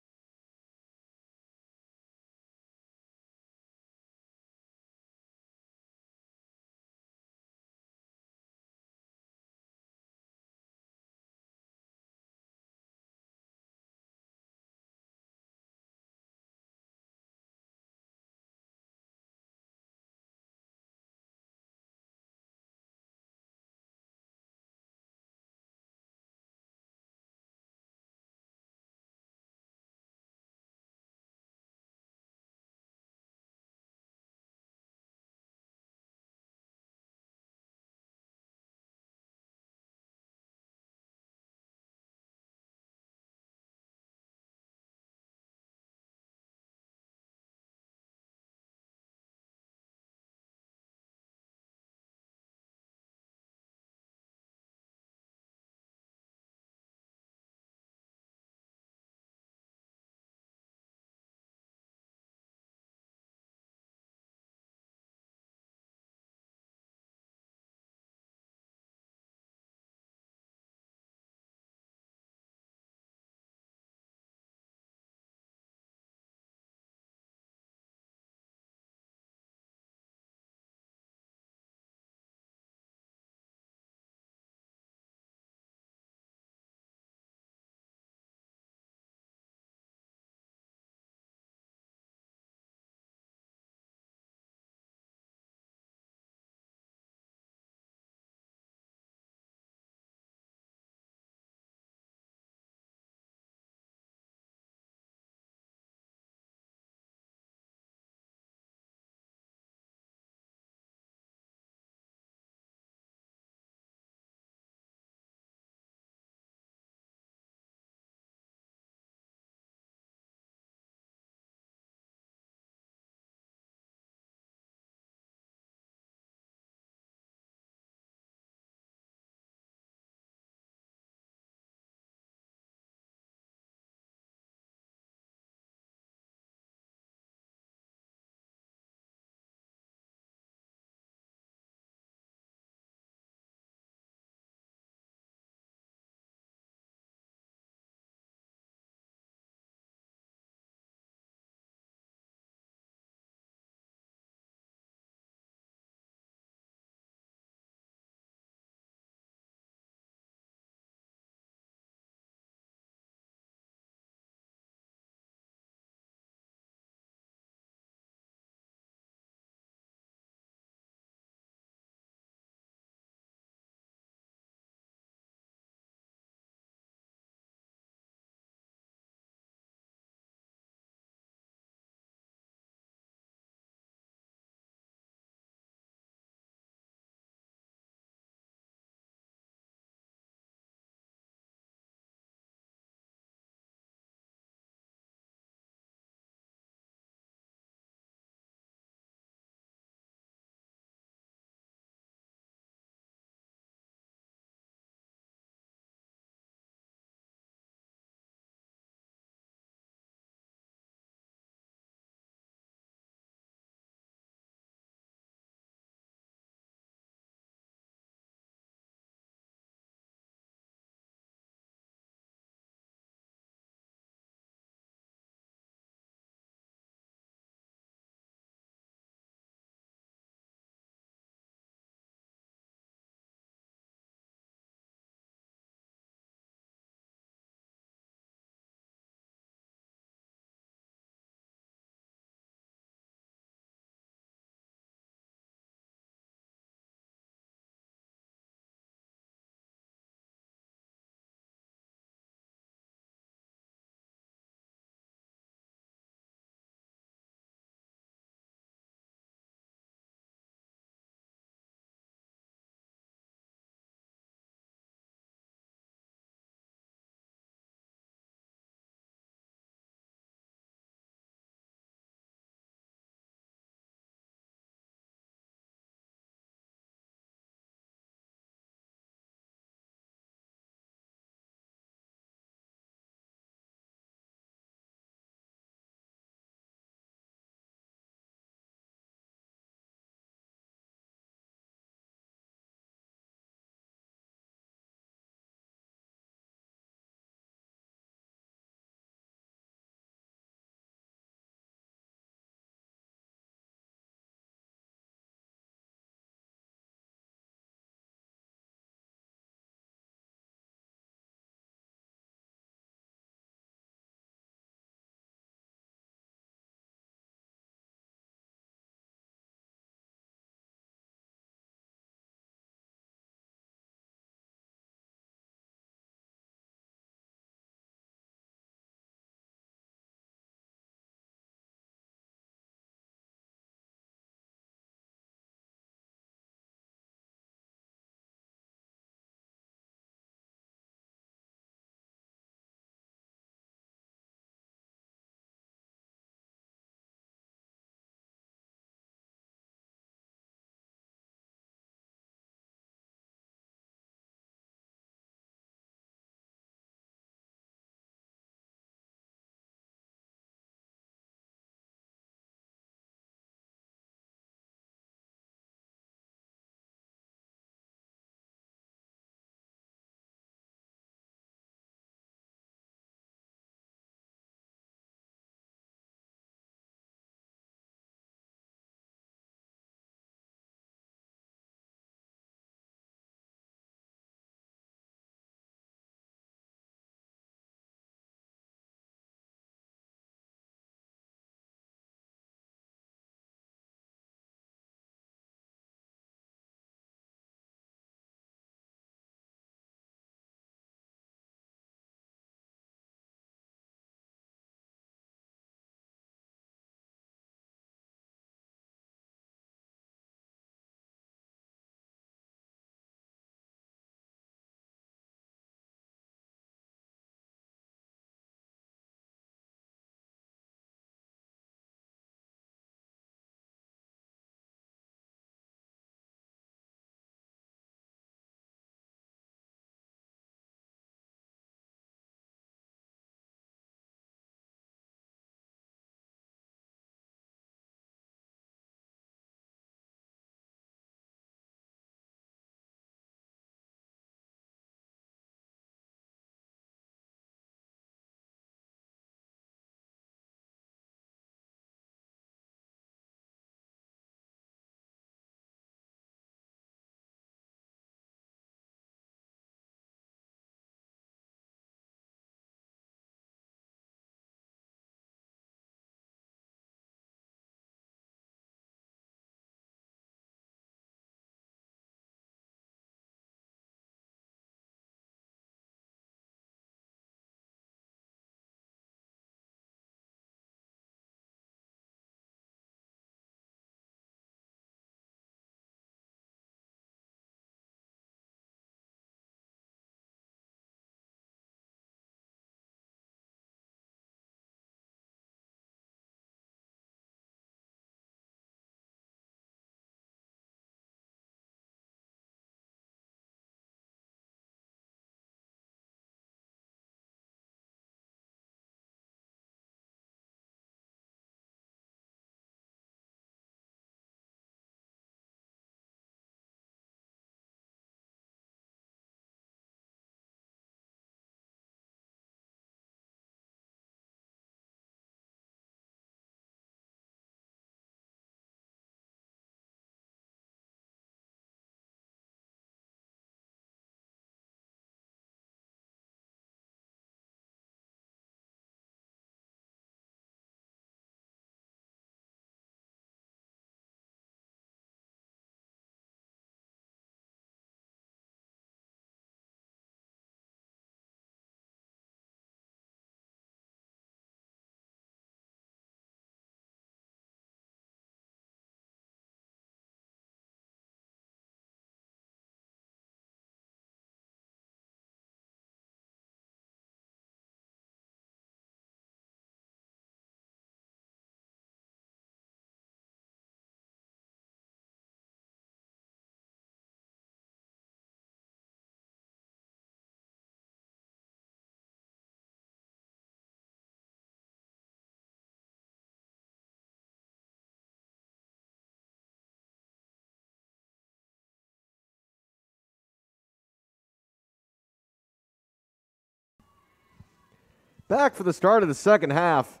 Back for the start of the second half.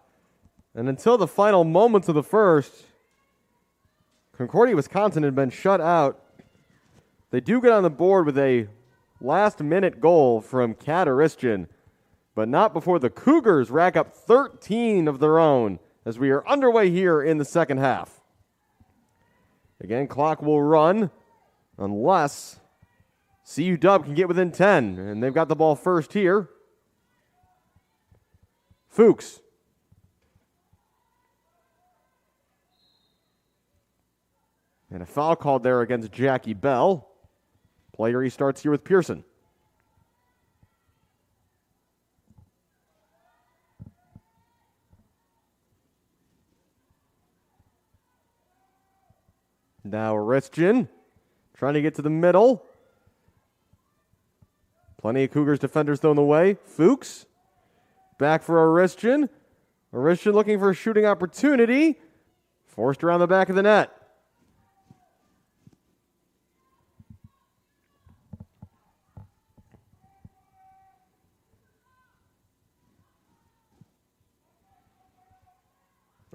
And until the final moments of the first, Concordia, Wisconsin had been shut out. They do get on the board with a last-minute goal from Kat Aristian, but not before the Cougars rack up 13 of their own as we are underway here in the second half. Again, clock will run unless CUW can get within 10, and they've got the ball first here. Fuchs. And a foul called there against Jackie Bell. Player restarts here with Pearson. Now Aristian trying to get to the middle. Plenty of Cougars defenders thrown away. Fuchs back for Aristian. Aristian looking for a shooting opportunity. Forced around the back of the net.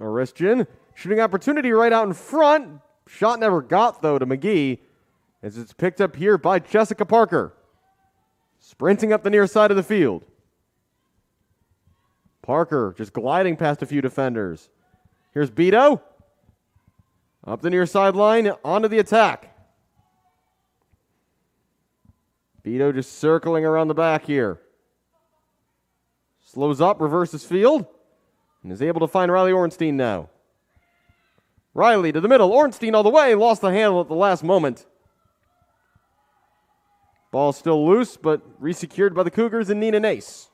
Aristian, shooting opportunity right out in front. Shot never got, though, to McGee, as it's picked up here by Jessica Parker. Sprinting up the near side of the field. Parker just gliding past a few defenders. Here's Beto. Up the near sideline, onto the attack. Beto just circling around the back here. Slows up, reverses field. And is able to find Riley Ornstein now. Riley to the middle. Ornstein all the way. Lost the handle at the last moment. Ball still loose, but resecured by the Cougars and Nina Nace.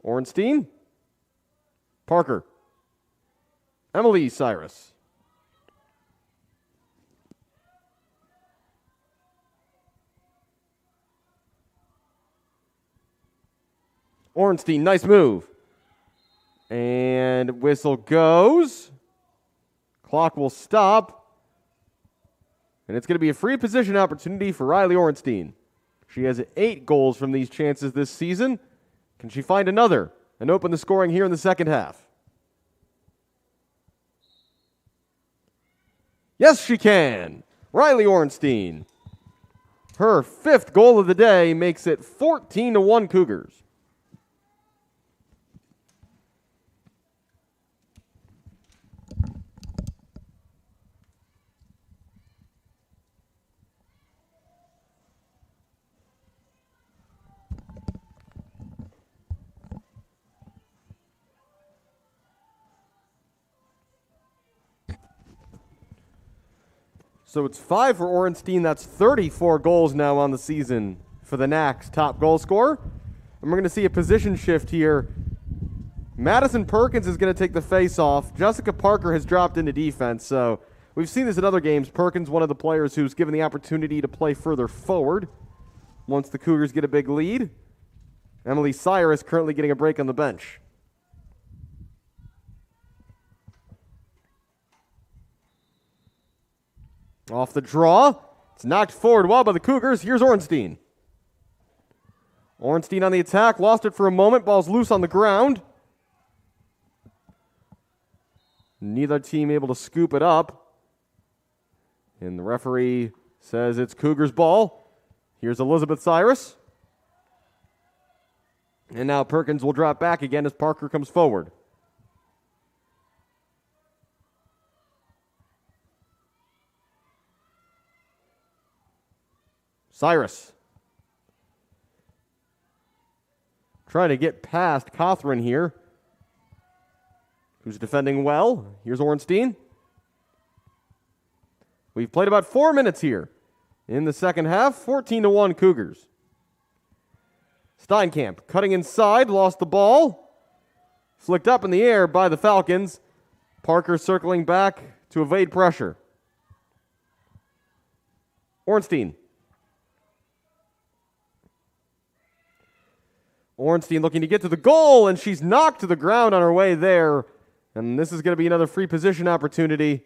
Ornstein. Parker. Emily Cyrus. Ornstein, nice move. And whistle goes. Clock will stop. And it's going to be a free position opportunity for Riley Ornstein. She has 8 goals from these chances this season. Can she find another and open the scoring here in the second half? Yes, she can. Riley Ornstein. Her 5th goal of the day makes it 14-1 Cougars. So it's 5 for Ornstein. That's 34 goals now on the season for the NAC's top goal scorer. And we're going to see a position shift here. Madison Perkins is going to take the face-off. Jessica Parker has dropped into defense. So we've seen this in other games. Perkins, one of the players who's given the opportunity to play further forward once the Cougars get a big lead. Emily Cyrus currently getting a break on the bench. Off the draw. It's knocked forward well by the Cougars. Here's Ornstein. Ornstein on the attack. Lost it for a moment. Ball's loose on the ground. Neither team able to scoop it up. And the referee says it's Cougars ball. Here's Elizabeth Cyrus. And now Perkins will drop back again as Parker comes forward. Cyrus. Trying to get past Cothran here, who's defending well. Here's Ornstein. We've played about 4 minutes here in the second half. 14-1 Cougars. Steinkamp cutting inside, lost the ball. Flicked up in the air by the Falcons. Parker circling back to evade pressure. Ornstein. Ornstein looking to get to the goal, and she's knocked to the ground on her way there. And this is going to be another free position opportunity.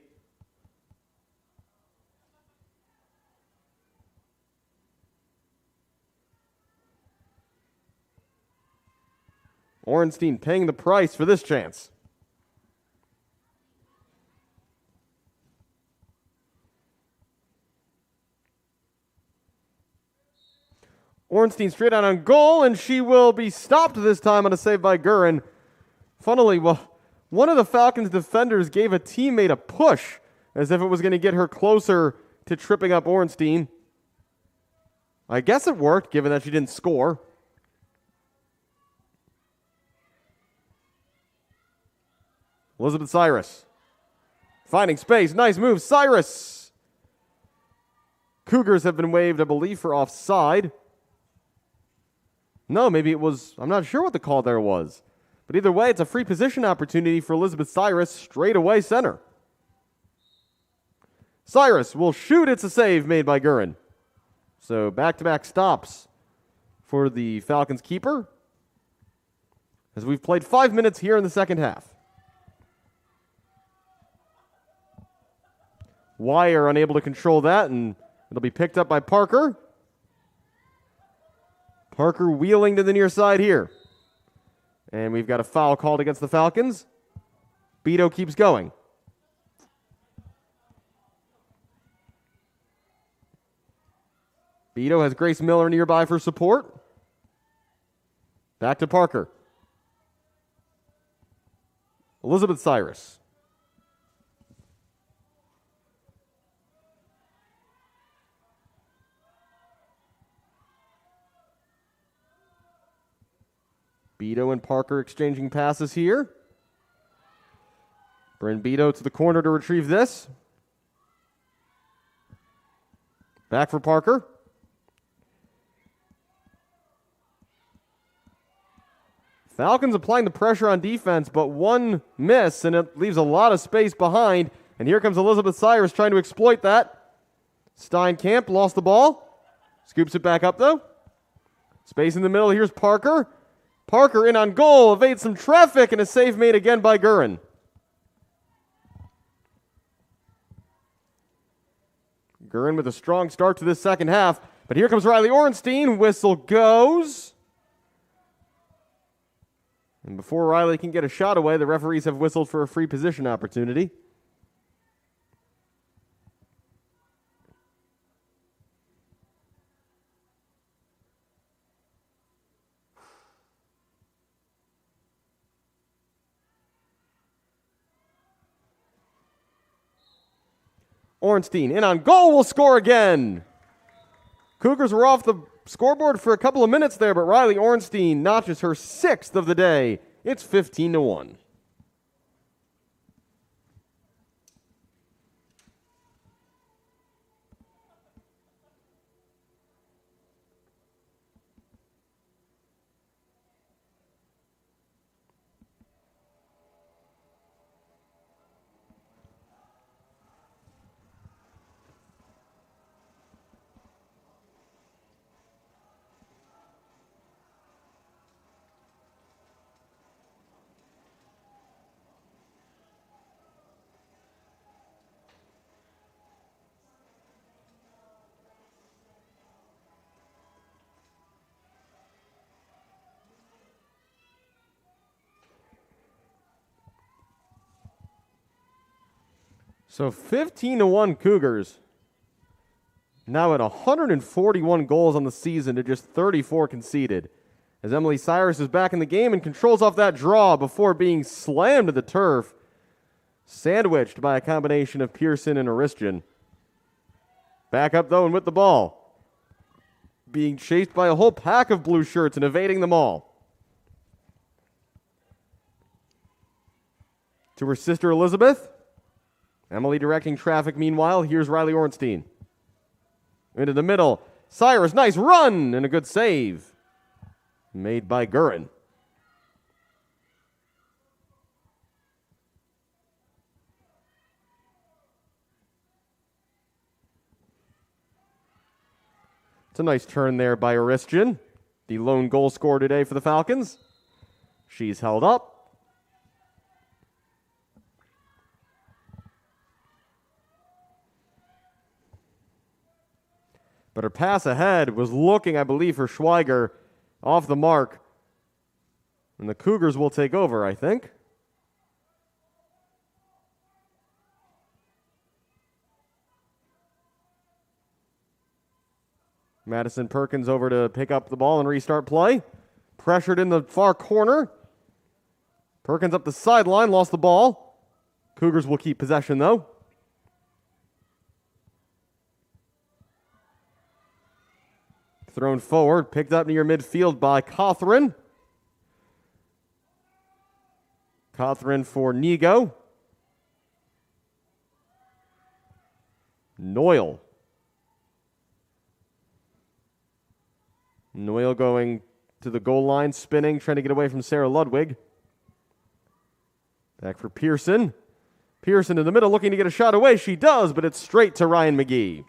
Orenstein paying the price for this chance. Orenstein straight out on goal, and she will be stopped this time on a save by Gurin. Funnily, one of the Falcons defenders gave a teammate a push as if it was going to get her closer to tripping up Orenstein. I guess it worked, given that she didn't score. Elizabeth Cyrus finding space. Nice move, Cyrus. Cougars have been waived, I believe, for offside. No, maybe it was, I'm not sure what the call there was. But either way, it's a free position opportunity for Elizabeth Cyrus, straight away center. Cyrus will shoot. It's a save made by Gurin. So back-to-back stops for the Falcons keeper as we've played 5 minutes here in the second half. Wire unable to control that, and it'll be picked up by Parker. Parker wheeling to the near side here. And we've got a foul called against the Falcons. Beto keeps going. Beto has Grace Miller nearby for support. Back to Parker. Elizabeth Cyrus. Beto and Parker exchanging passes here. Bryn Beto to the corner to retrieve this. Back for Parker. Falcons applying the pressure on defense, but one miss, and it leaves a lot of space behind. And here comes Elizabeth Cyrus trying to exploit that. Steinkamp lost the ball. Scoops it back up, though. Space in the middle. Here's Parker. Parker in on goal, evades some traffic, and a save made again by Gurin. Gurin with a strong start to this second half. But here comes Riley Orenstein. Whistle goes. And before Riley can get a shot away, the referees have whistled for a free position opportunity. Orenstein in on goal, will score again. Cougars were off the scoreboard for a couple of minutes there, but Riley Orenstein notches her 6th of the day. It's 15-1. So 15-1 Cougars. Now at 141 goals on the season to just 34 conceded. As Emily Cyrus is back in the game and controls off that draw before being slammed to the turf. Sandwiched by a combination of Pearson and Aristian. Back up though and with the ball. Being chased by a whole pack of blue shirts and evading them all. To her sister Elizabeth. Emily directing traffic meanwhile. Here's Riley Orenstein. Into the middle. Cyrus, nice run and a good save. Made by Gurin. It's a nice turn there by Aristian. The lone goal scorer today for the Falcons. She's held up. But her pass ahead was looking, I believe, for Schweiger off the mark. And the Cougars will take over, I think. Madison Perkins over to pick up the ball and restart play. Pressured in the far corner. Perkins up the sideline, lost the ball. Cougars will keep possession, though. Thrown forward, picked up near midfield by Cawthron. Cawthron for Nego. Noyle. Noyle going to the goal line, spinning, trying to get away from Sarah Ludwig. Back for Pearson. Pearson in the middle, looking to get a shot away. She does, but it's straight to Ryan McGee.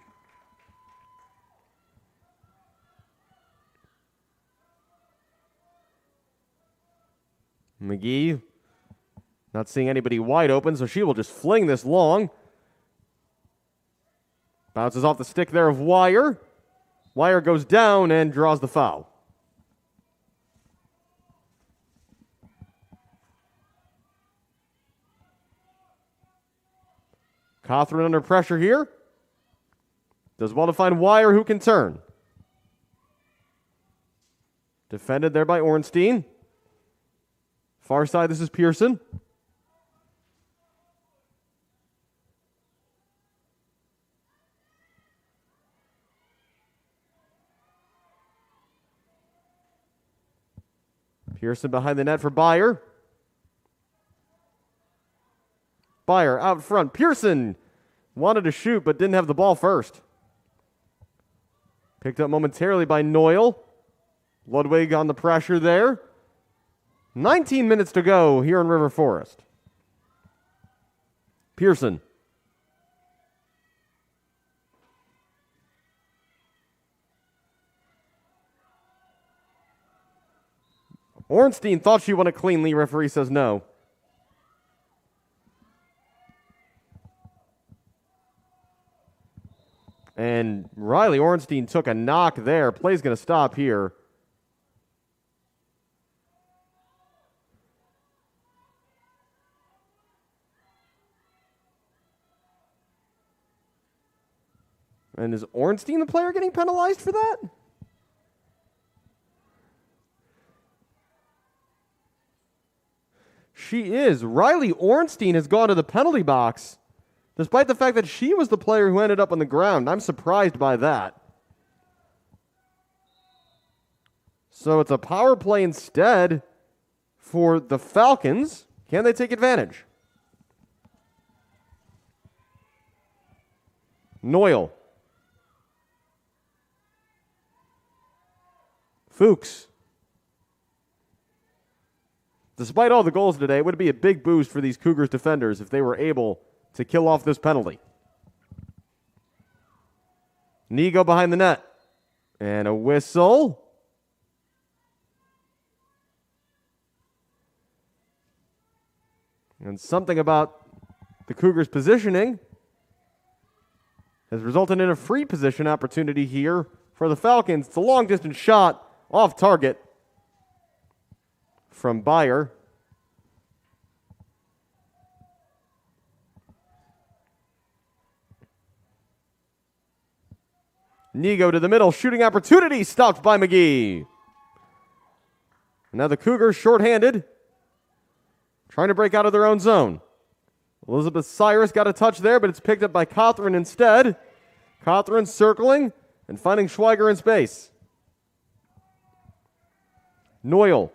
McGee not seeing anybody wide open, so she will just fling this long. Bounces off the stick there of Wire. Wire goes down and draws the foul. Cawthron under pressure here. Does well to find Wire, who can turn. Defended there by Ornstein. Far side, this is Pearson. Pearson behind the net for Byer. Byer out front. Pearson wanted to shoot but didn't have the ball first. Picked up momentarily by Noyle. Ludwig on the pressure there. 19 minutes to go here in River Forest. Pearson. Ornstein thought she won it cleanly. Referee says no. And Riley Ornstein took a knock there. Play's going to stop here. And is Ornstein the player getting penalized for that? She is. Riley Ornstein has gone to the penalty box, despite the fact that she was the player who ended up on the ground. I'm surprised by that. So it's a power play instead for the Falcons. Can they take advantage? Noyle. Fuchs. Despite all the goals today, it would be a big boost for these Cougars defenders if they were able to kill off this penalty. Nego behind the net. And a whistle. And something about the Cougars' positioning has resulted in a free position opportunity here for the Falcons. It's a long-distance shot off target from Byer. Nego to the middle, shooting opportunity, stopped by McGee. Now the Cougars shorthanded, trying to break out of their own zone. Elizabeth Cyrus got a touch there, but it's picked up by Cawthron instead. Cawthron circling and finding Schweiger in space. Noyle.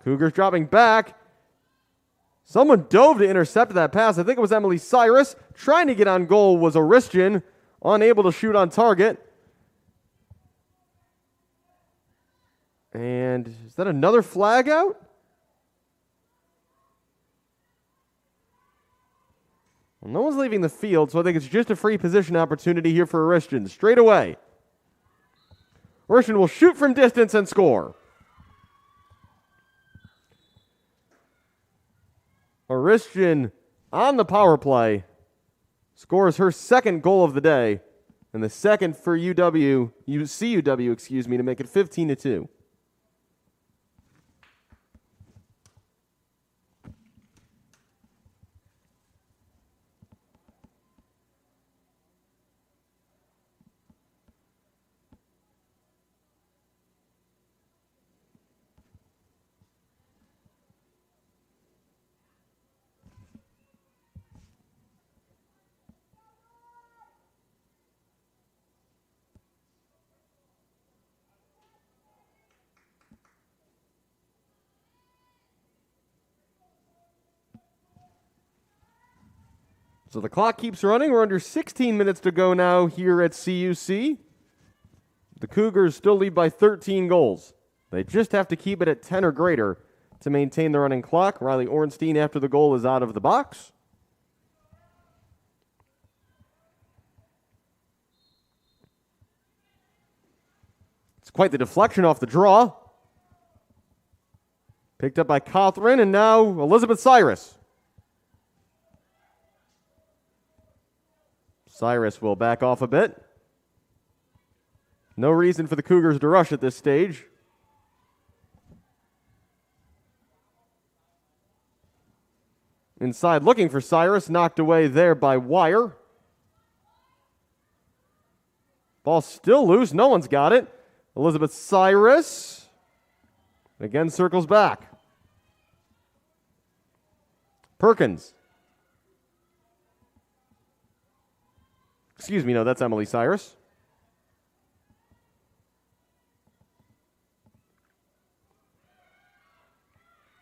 Cougars dropping back. Someone dove to intercept that pass. I think it was Emily Cyrus. Trying to get on goal was Oristian, unable to shoot on target. And is that another flag out? Well, no one's leaving the field, so I think it's just a free position opportunity here for Oristian. Straight away. Oristian will shoot from distance and score. Oristian on the power play scores her second goal of the day And the second for CUW, to make it 15-2. So the clock keeps running. We're under 16 minutes to go now here at CUC. The Cougars still lead by 13 goals. They just have to keep it at 10 or greater to maintain the running clock. Riley Ornstein, after the goal, is out of the box. It's quite the deflection off the draw. Picked up by Cawthron, and now Elizabeth Cyrus. Cyrus will back off a bit. No reason for the Cougars to rush at this stage. Inside looking for Cyrus, knocked away there by Wire. Ball still loose, no one's got it. Elizabeth Cyrus again circles back. Perkins. Excuse me, no, that's Emily Cyrus.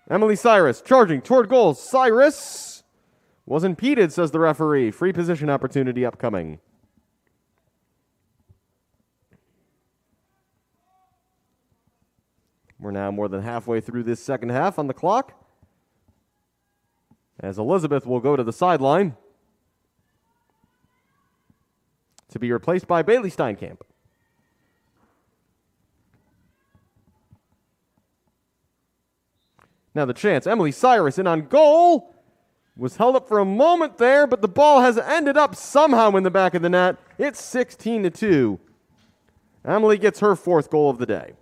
Emily Cyrus charging toward goal. Cyrus was impeded, says the referee. Free position opportunity upcoming. We're now more than halfway through this second half on the clock, as Elizabeth will go to the sideline to be replaced by Bailey Steinkamp. Now the chance. Emily Cyrus in on goal. Was held up for a moment there, but the ball has ended up somehow in the back of the net. It's 16-2. Emily gets her fourth goal of the day.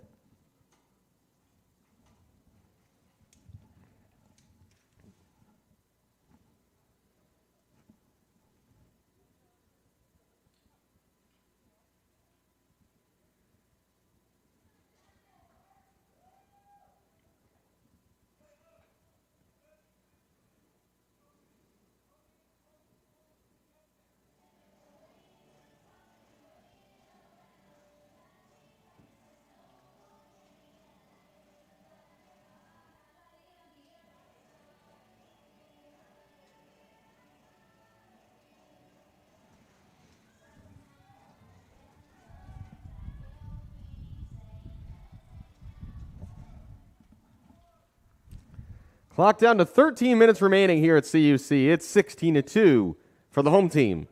Clock down to 13 minutes remaining here at CUC. It's 16-2 for the home team.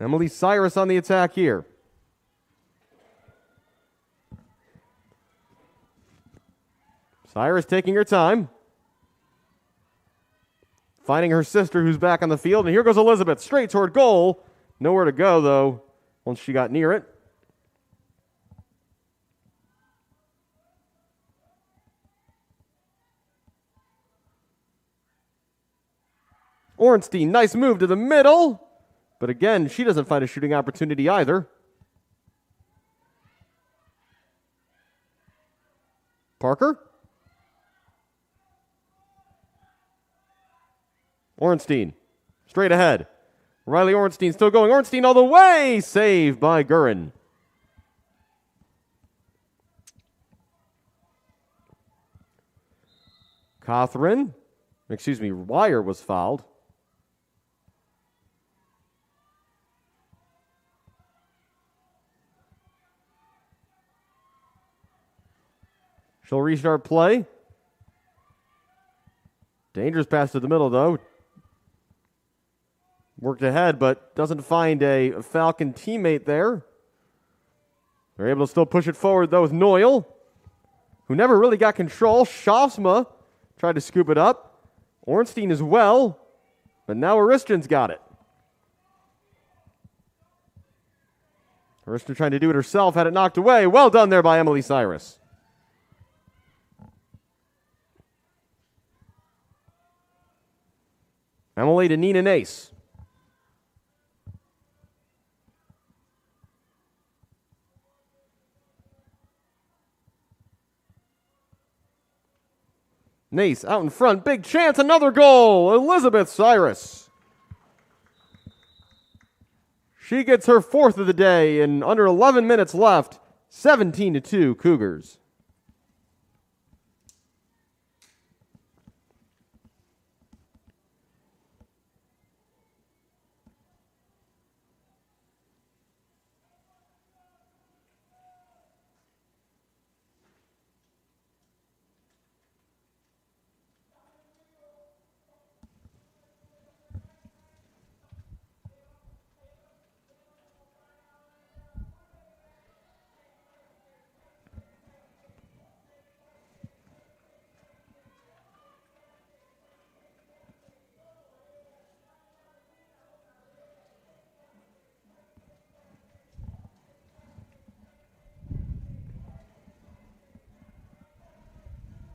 Emily Cyrus on the attack here. Cyrus taking her time. Finding her sister who's back on the field. And here goes Elizabeth straight toward goal. Nowhere to go, though, once she got near it. Ornstein, nice move to the middle. But again, she doesn't find a shooting opportunity either. Parker. Ornstein, straight ahead. Riley Ornstein still going. Ornstein all the way. Saved by Gurin. Wire was fouled. She'll restart play. Dangerous pass to the middle, though. Worked ahead, but doesn't find a Falcon teammate there. They're able to still push it forward, though, with Noyle, who never really got control. Schaafsma tried to scoop it up. Ornstein as well. But now Ariston's got it. Ariston trying to do it herself, had it knocked away. Well done there by Emily Cyrus. Emily to Nina Nace. Nace out in front, big chance, another goal. Elizabeth Cyrus. She gets her fourth of the day in under 11 minutes left. 17-2 Cougars.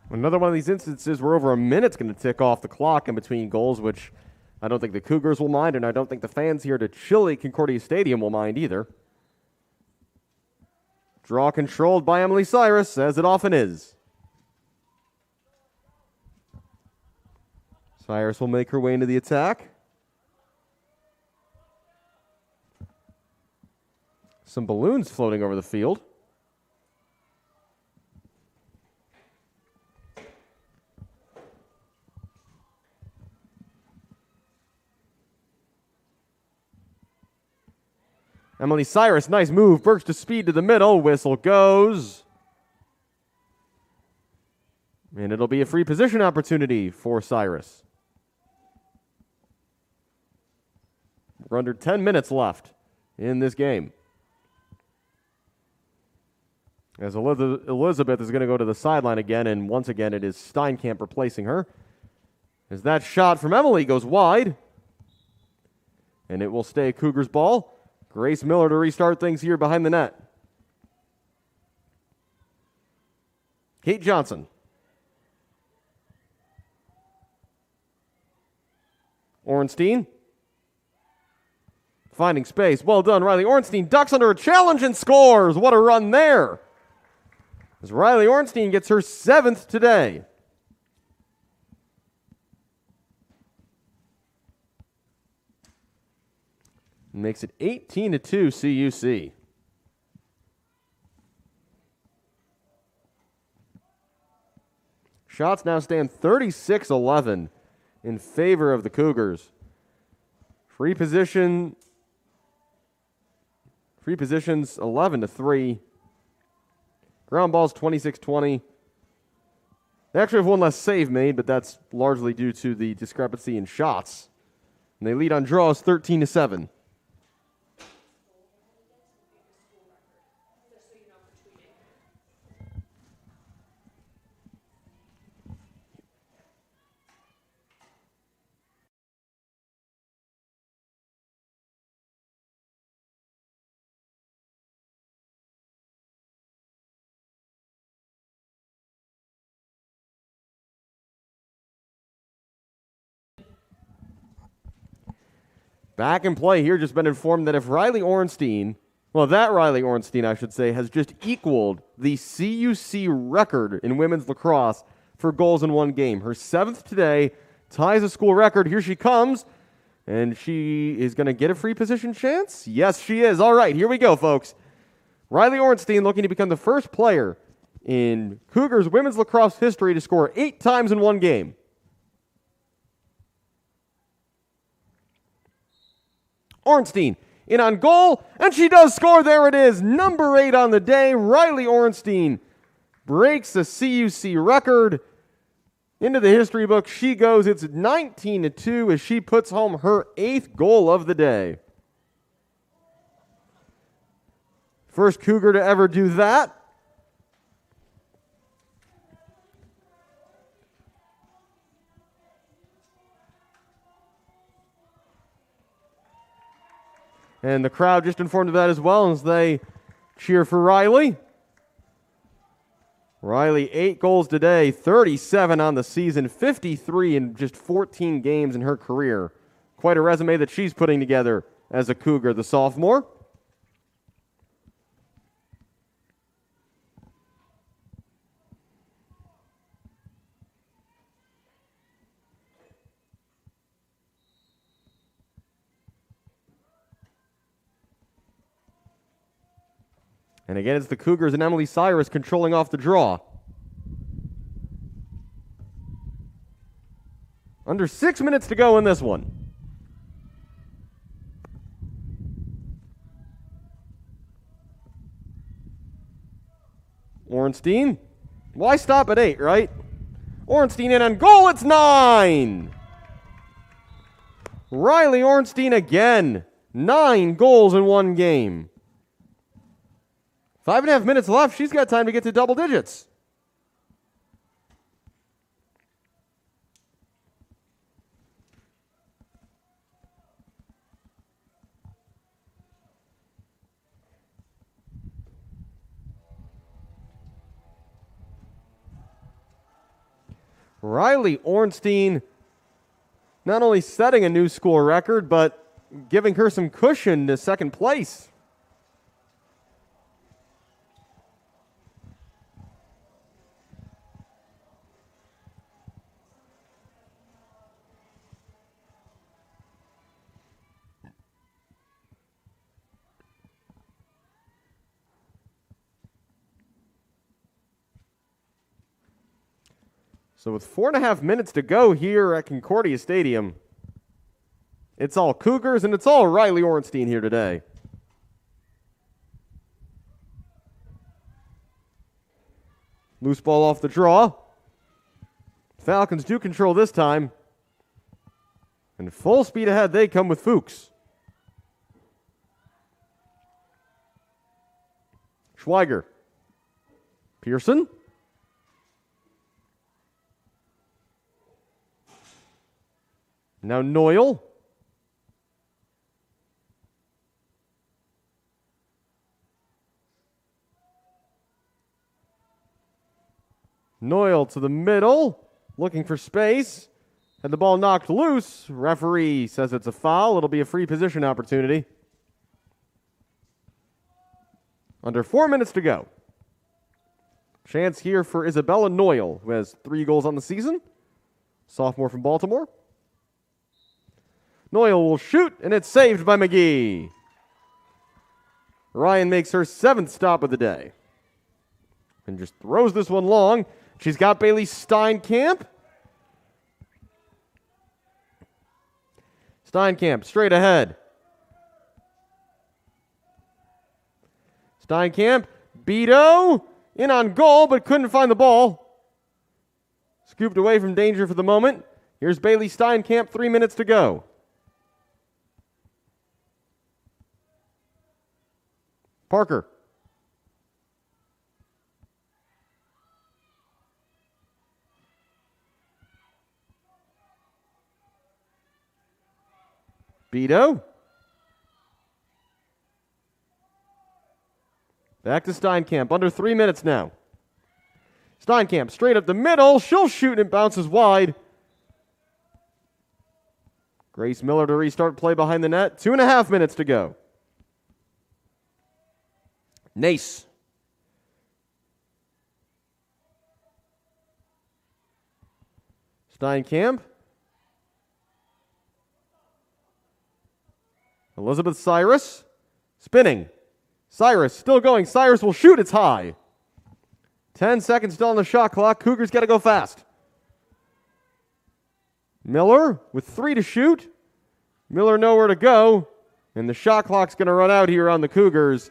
Another one of these instances where over a minute's going to tick off the clock in between goals, which I don't think the Cougars will mind, and I don't think the fans here to chilly Concordia Stadium will mind either. Draw controlled by Emily Cyrus, as it often is. Cyrus will make her way into the attack. Some balloons floating over the field. Emily Cyrus, nice move. Burst to speed to the middle. Whistle goes. And it'll be a free position opportunity for Cyrus. We're under 10 minutes left in this game. As Elizabeth is going to go to the sideline again, and once again it is Steinkamp replacing her. As that shot from Emily goes wide. And it will stay a Cougars ball. Grace Miller to restart things here behind the net. Kate Johnson. Ornstein. Finding space. Well done, Riley Ornstein ducks under a challenge and scores. What a run there. As Riley Ornstein gets her 7th today. Makes it 18-2 CUC. Shots now stand 36-11 in favor of the Cougars. Free positions 11-3. Ground balls 26-20. They actually have one less save made, but that's largely due to the discrepancy in shots. And they lead on draws 13-7. Back in play here, just been informed that if Riley Ornstein, that Riley Ornstein, I should say, has just equaled the CUC record in women's lacrosse for goals in one game. Her 7th today, ties a school record. Here she comes, and she is going to get a free position chance? Yes, she is. All right, here we go, folks. Riley Ornstein looking to become the first player in Cougars women's lacrosse history to score 8 times in one game. Ornstein in on goal, and she does score. There it is. Number 8 on the day. Riley Ornstein breaks the CUC record. Into the history book she goes. It's 19-2 as she puts home her 8th goal of the day. First Cougar to ever do that. And the crowd just informed of that as well as they cheer for Riley. Riley, 8 goals today, 37 on the season, 53 in just 14 games in her career. Quite a resume that she's putting together as a Cougar, the sophomore. And again, it's the Cougars and Emily Cyrus controlling off the draw. Under 6 minutes to go in this one. Ornstein. Why stop at 8, right? Ornstein in on goal. It's 9. Riley Ornstein again. 9 goals in one game. 5.5 minutes left. She's got time to get to double digits. Riley Ornstein not only setting a new score record, but giving her some cushion to second place. So with 4.5 minutes to go here at Concordia Stadium, it's all Cougars and it's all Riley Ornstein here today. Loose ball off the draw. Falcons do control this time. And full speed ahead they come with Fuchs. Schweiger. Pearson. Now Noyle. Noyle to the middle, looking for space. Had the ball knocked loose. Referee says it's a foul. It'll be a free position opportunity. Under 4 minutes to go. Chance here for Isabella Noyle, who has 3 goals on the season. Sophomore from Baltimore. Noyle will shoot, and it's saved by McGee. Ryan makes her 7th stop of the day. And just throws this one long. She's got Bailey Steinkamp. Steinkamp straight ahead. Steinkamp, Beto, in on goal, but couldn't find the ball. Scooped away from danger for the moment. Here's Bailey Steinkamp, 3 minutes to go. Parker. Beto. Back to Steinkamp. Under 3 minutes now. Steinkamp straight up the middle. She'll shoot and it bounces wide. Grace Miller to restart play behind the net. 2.5 minutes to go. Nace. Steinkamp. Elizabeth Cyrus. Spinning. Cyrus still going. Cyrus will shoot. It's high. 10 seconds still on the shot clock. Cougars got to go fast. Miller with 3 to shoot. Miller nowhere to go. And the shot clock's going to run out here on the Cougars.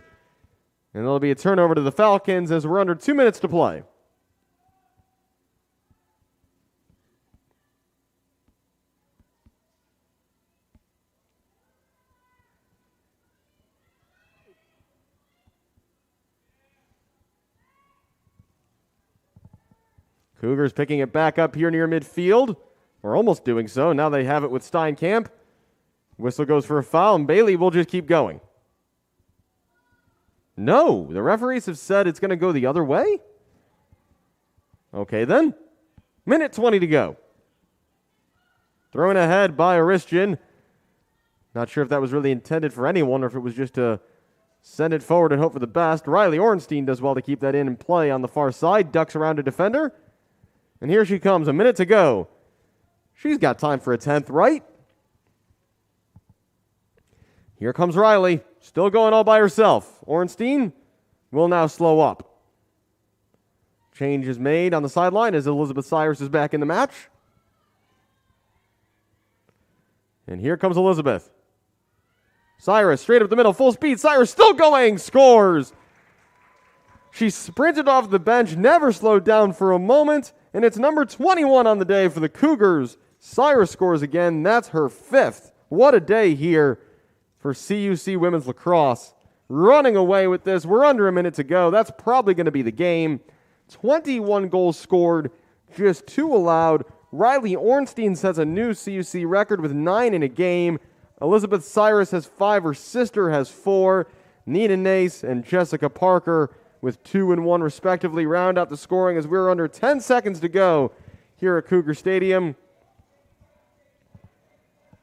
And there'll be a turnover to the Falcons as we're under 2 minutes to play. Cougars picking it back up here near midfield. Or almost doing so. Now they have it with Steinkamp. Whistle goes for a foul, and Bailey will just keep going. No, the referees have said it's going to go the other way. Okay, then. Minute 20 to go. Thrown ahead by Aristian. Not sure if that was really intended for anyone or if it was just to send it forward and hope for the best. Riley Ornstein does well to keep that in play on the far side. Ducks around a defender. And here she comes, a minute to go. She's got time for a 10th, right? Here comes Riley, still going all by herself. Ornstein will now slow up. Change is made on the sideline as Elizabeth Cyrus is back in the match. And here comes Elizabeth. Cyrus straight up the middle, full speed. Cyrus still going, scores. She sprinted off the bench, never slowed down for a moment, and it's number 21 on the day for the Cougars. Cyrus scores again. That's her 5th. What a day here for CUC women's lacrosse. Running away with this. We're under a minute to go. That's probably going to be the game. 21 goals scored, just 2 allowed. Riley Ornstein sets a new CUC record with 9 in a game. Elizabeth Cyrus has 5. Her sister has 4. Nina Nace and Jessica Parker with 2 and 1 respectively round out the scoring as we're under 10 seconds to go here at Cougar Stadium.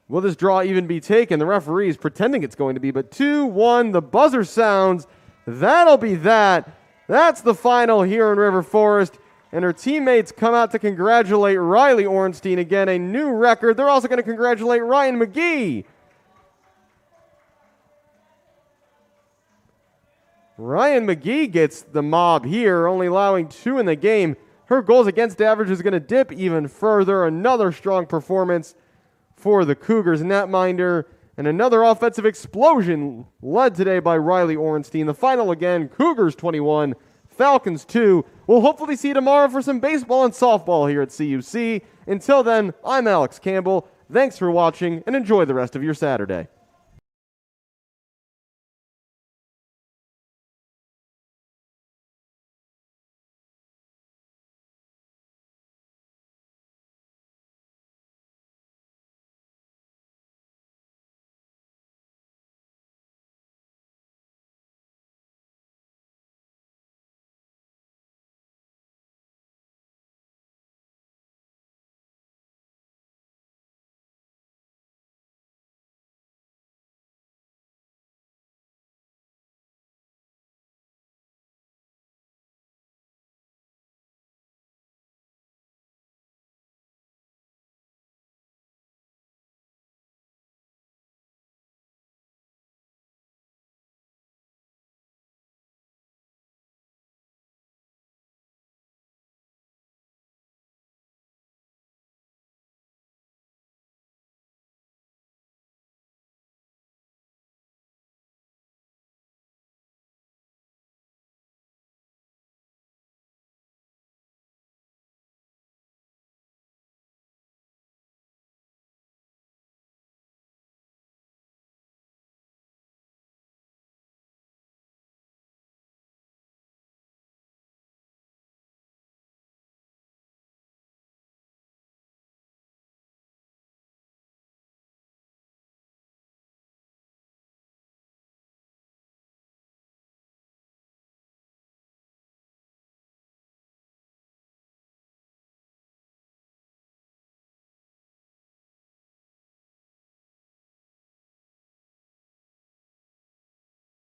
Will this draw even be taken? The referee's pretending it's going to be, but 2-1, the buzzer sounds. That'll be that. That's the final here in River Forest. And her teammates come out to congratulate Riley Ornstein again, a new record. They're also going to congratulate Ryan McGee. Ryan McGee gets the mob here, only allowing 2 in the game. Her goals against average is going to dip even further. Another strong performance for the Cougars netminder. And another offensive explosion led today by Riley Ornstein. The final again, Cougars 21, Falcons 2. We'll hopefully see you tomorrow for some baseball and softball here at CUC. Until then, I'm Alex Campbell. Thanks for watching and enjoy the rest of your Saturday.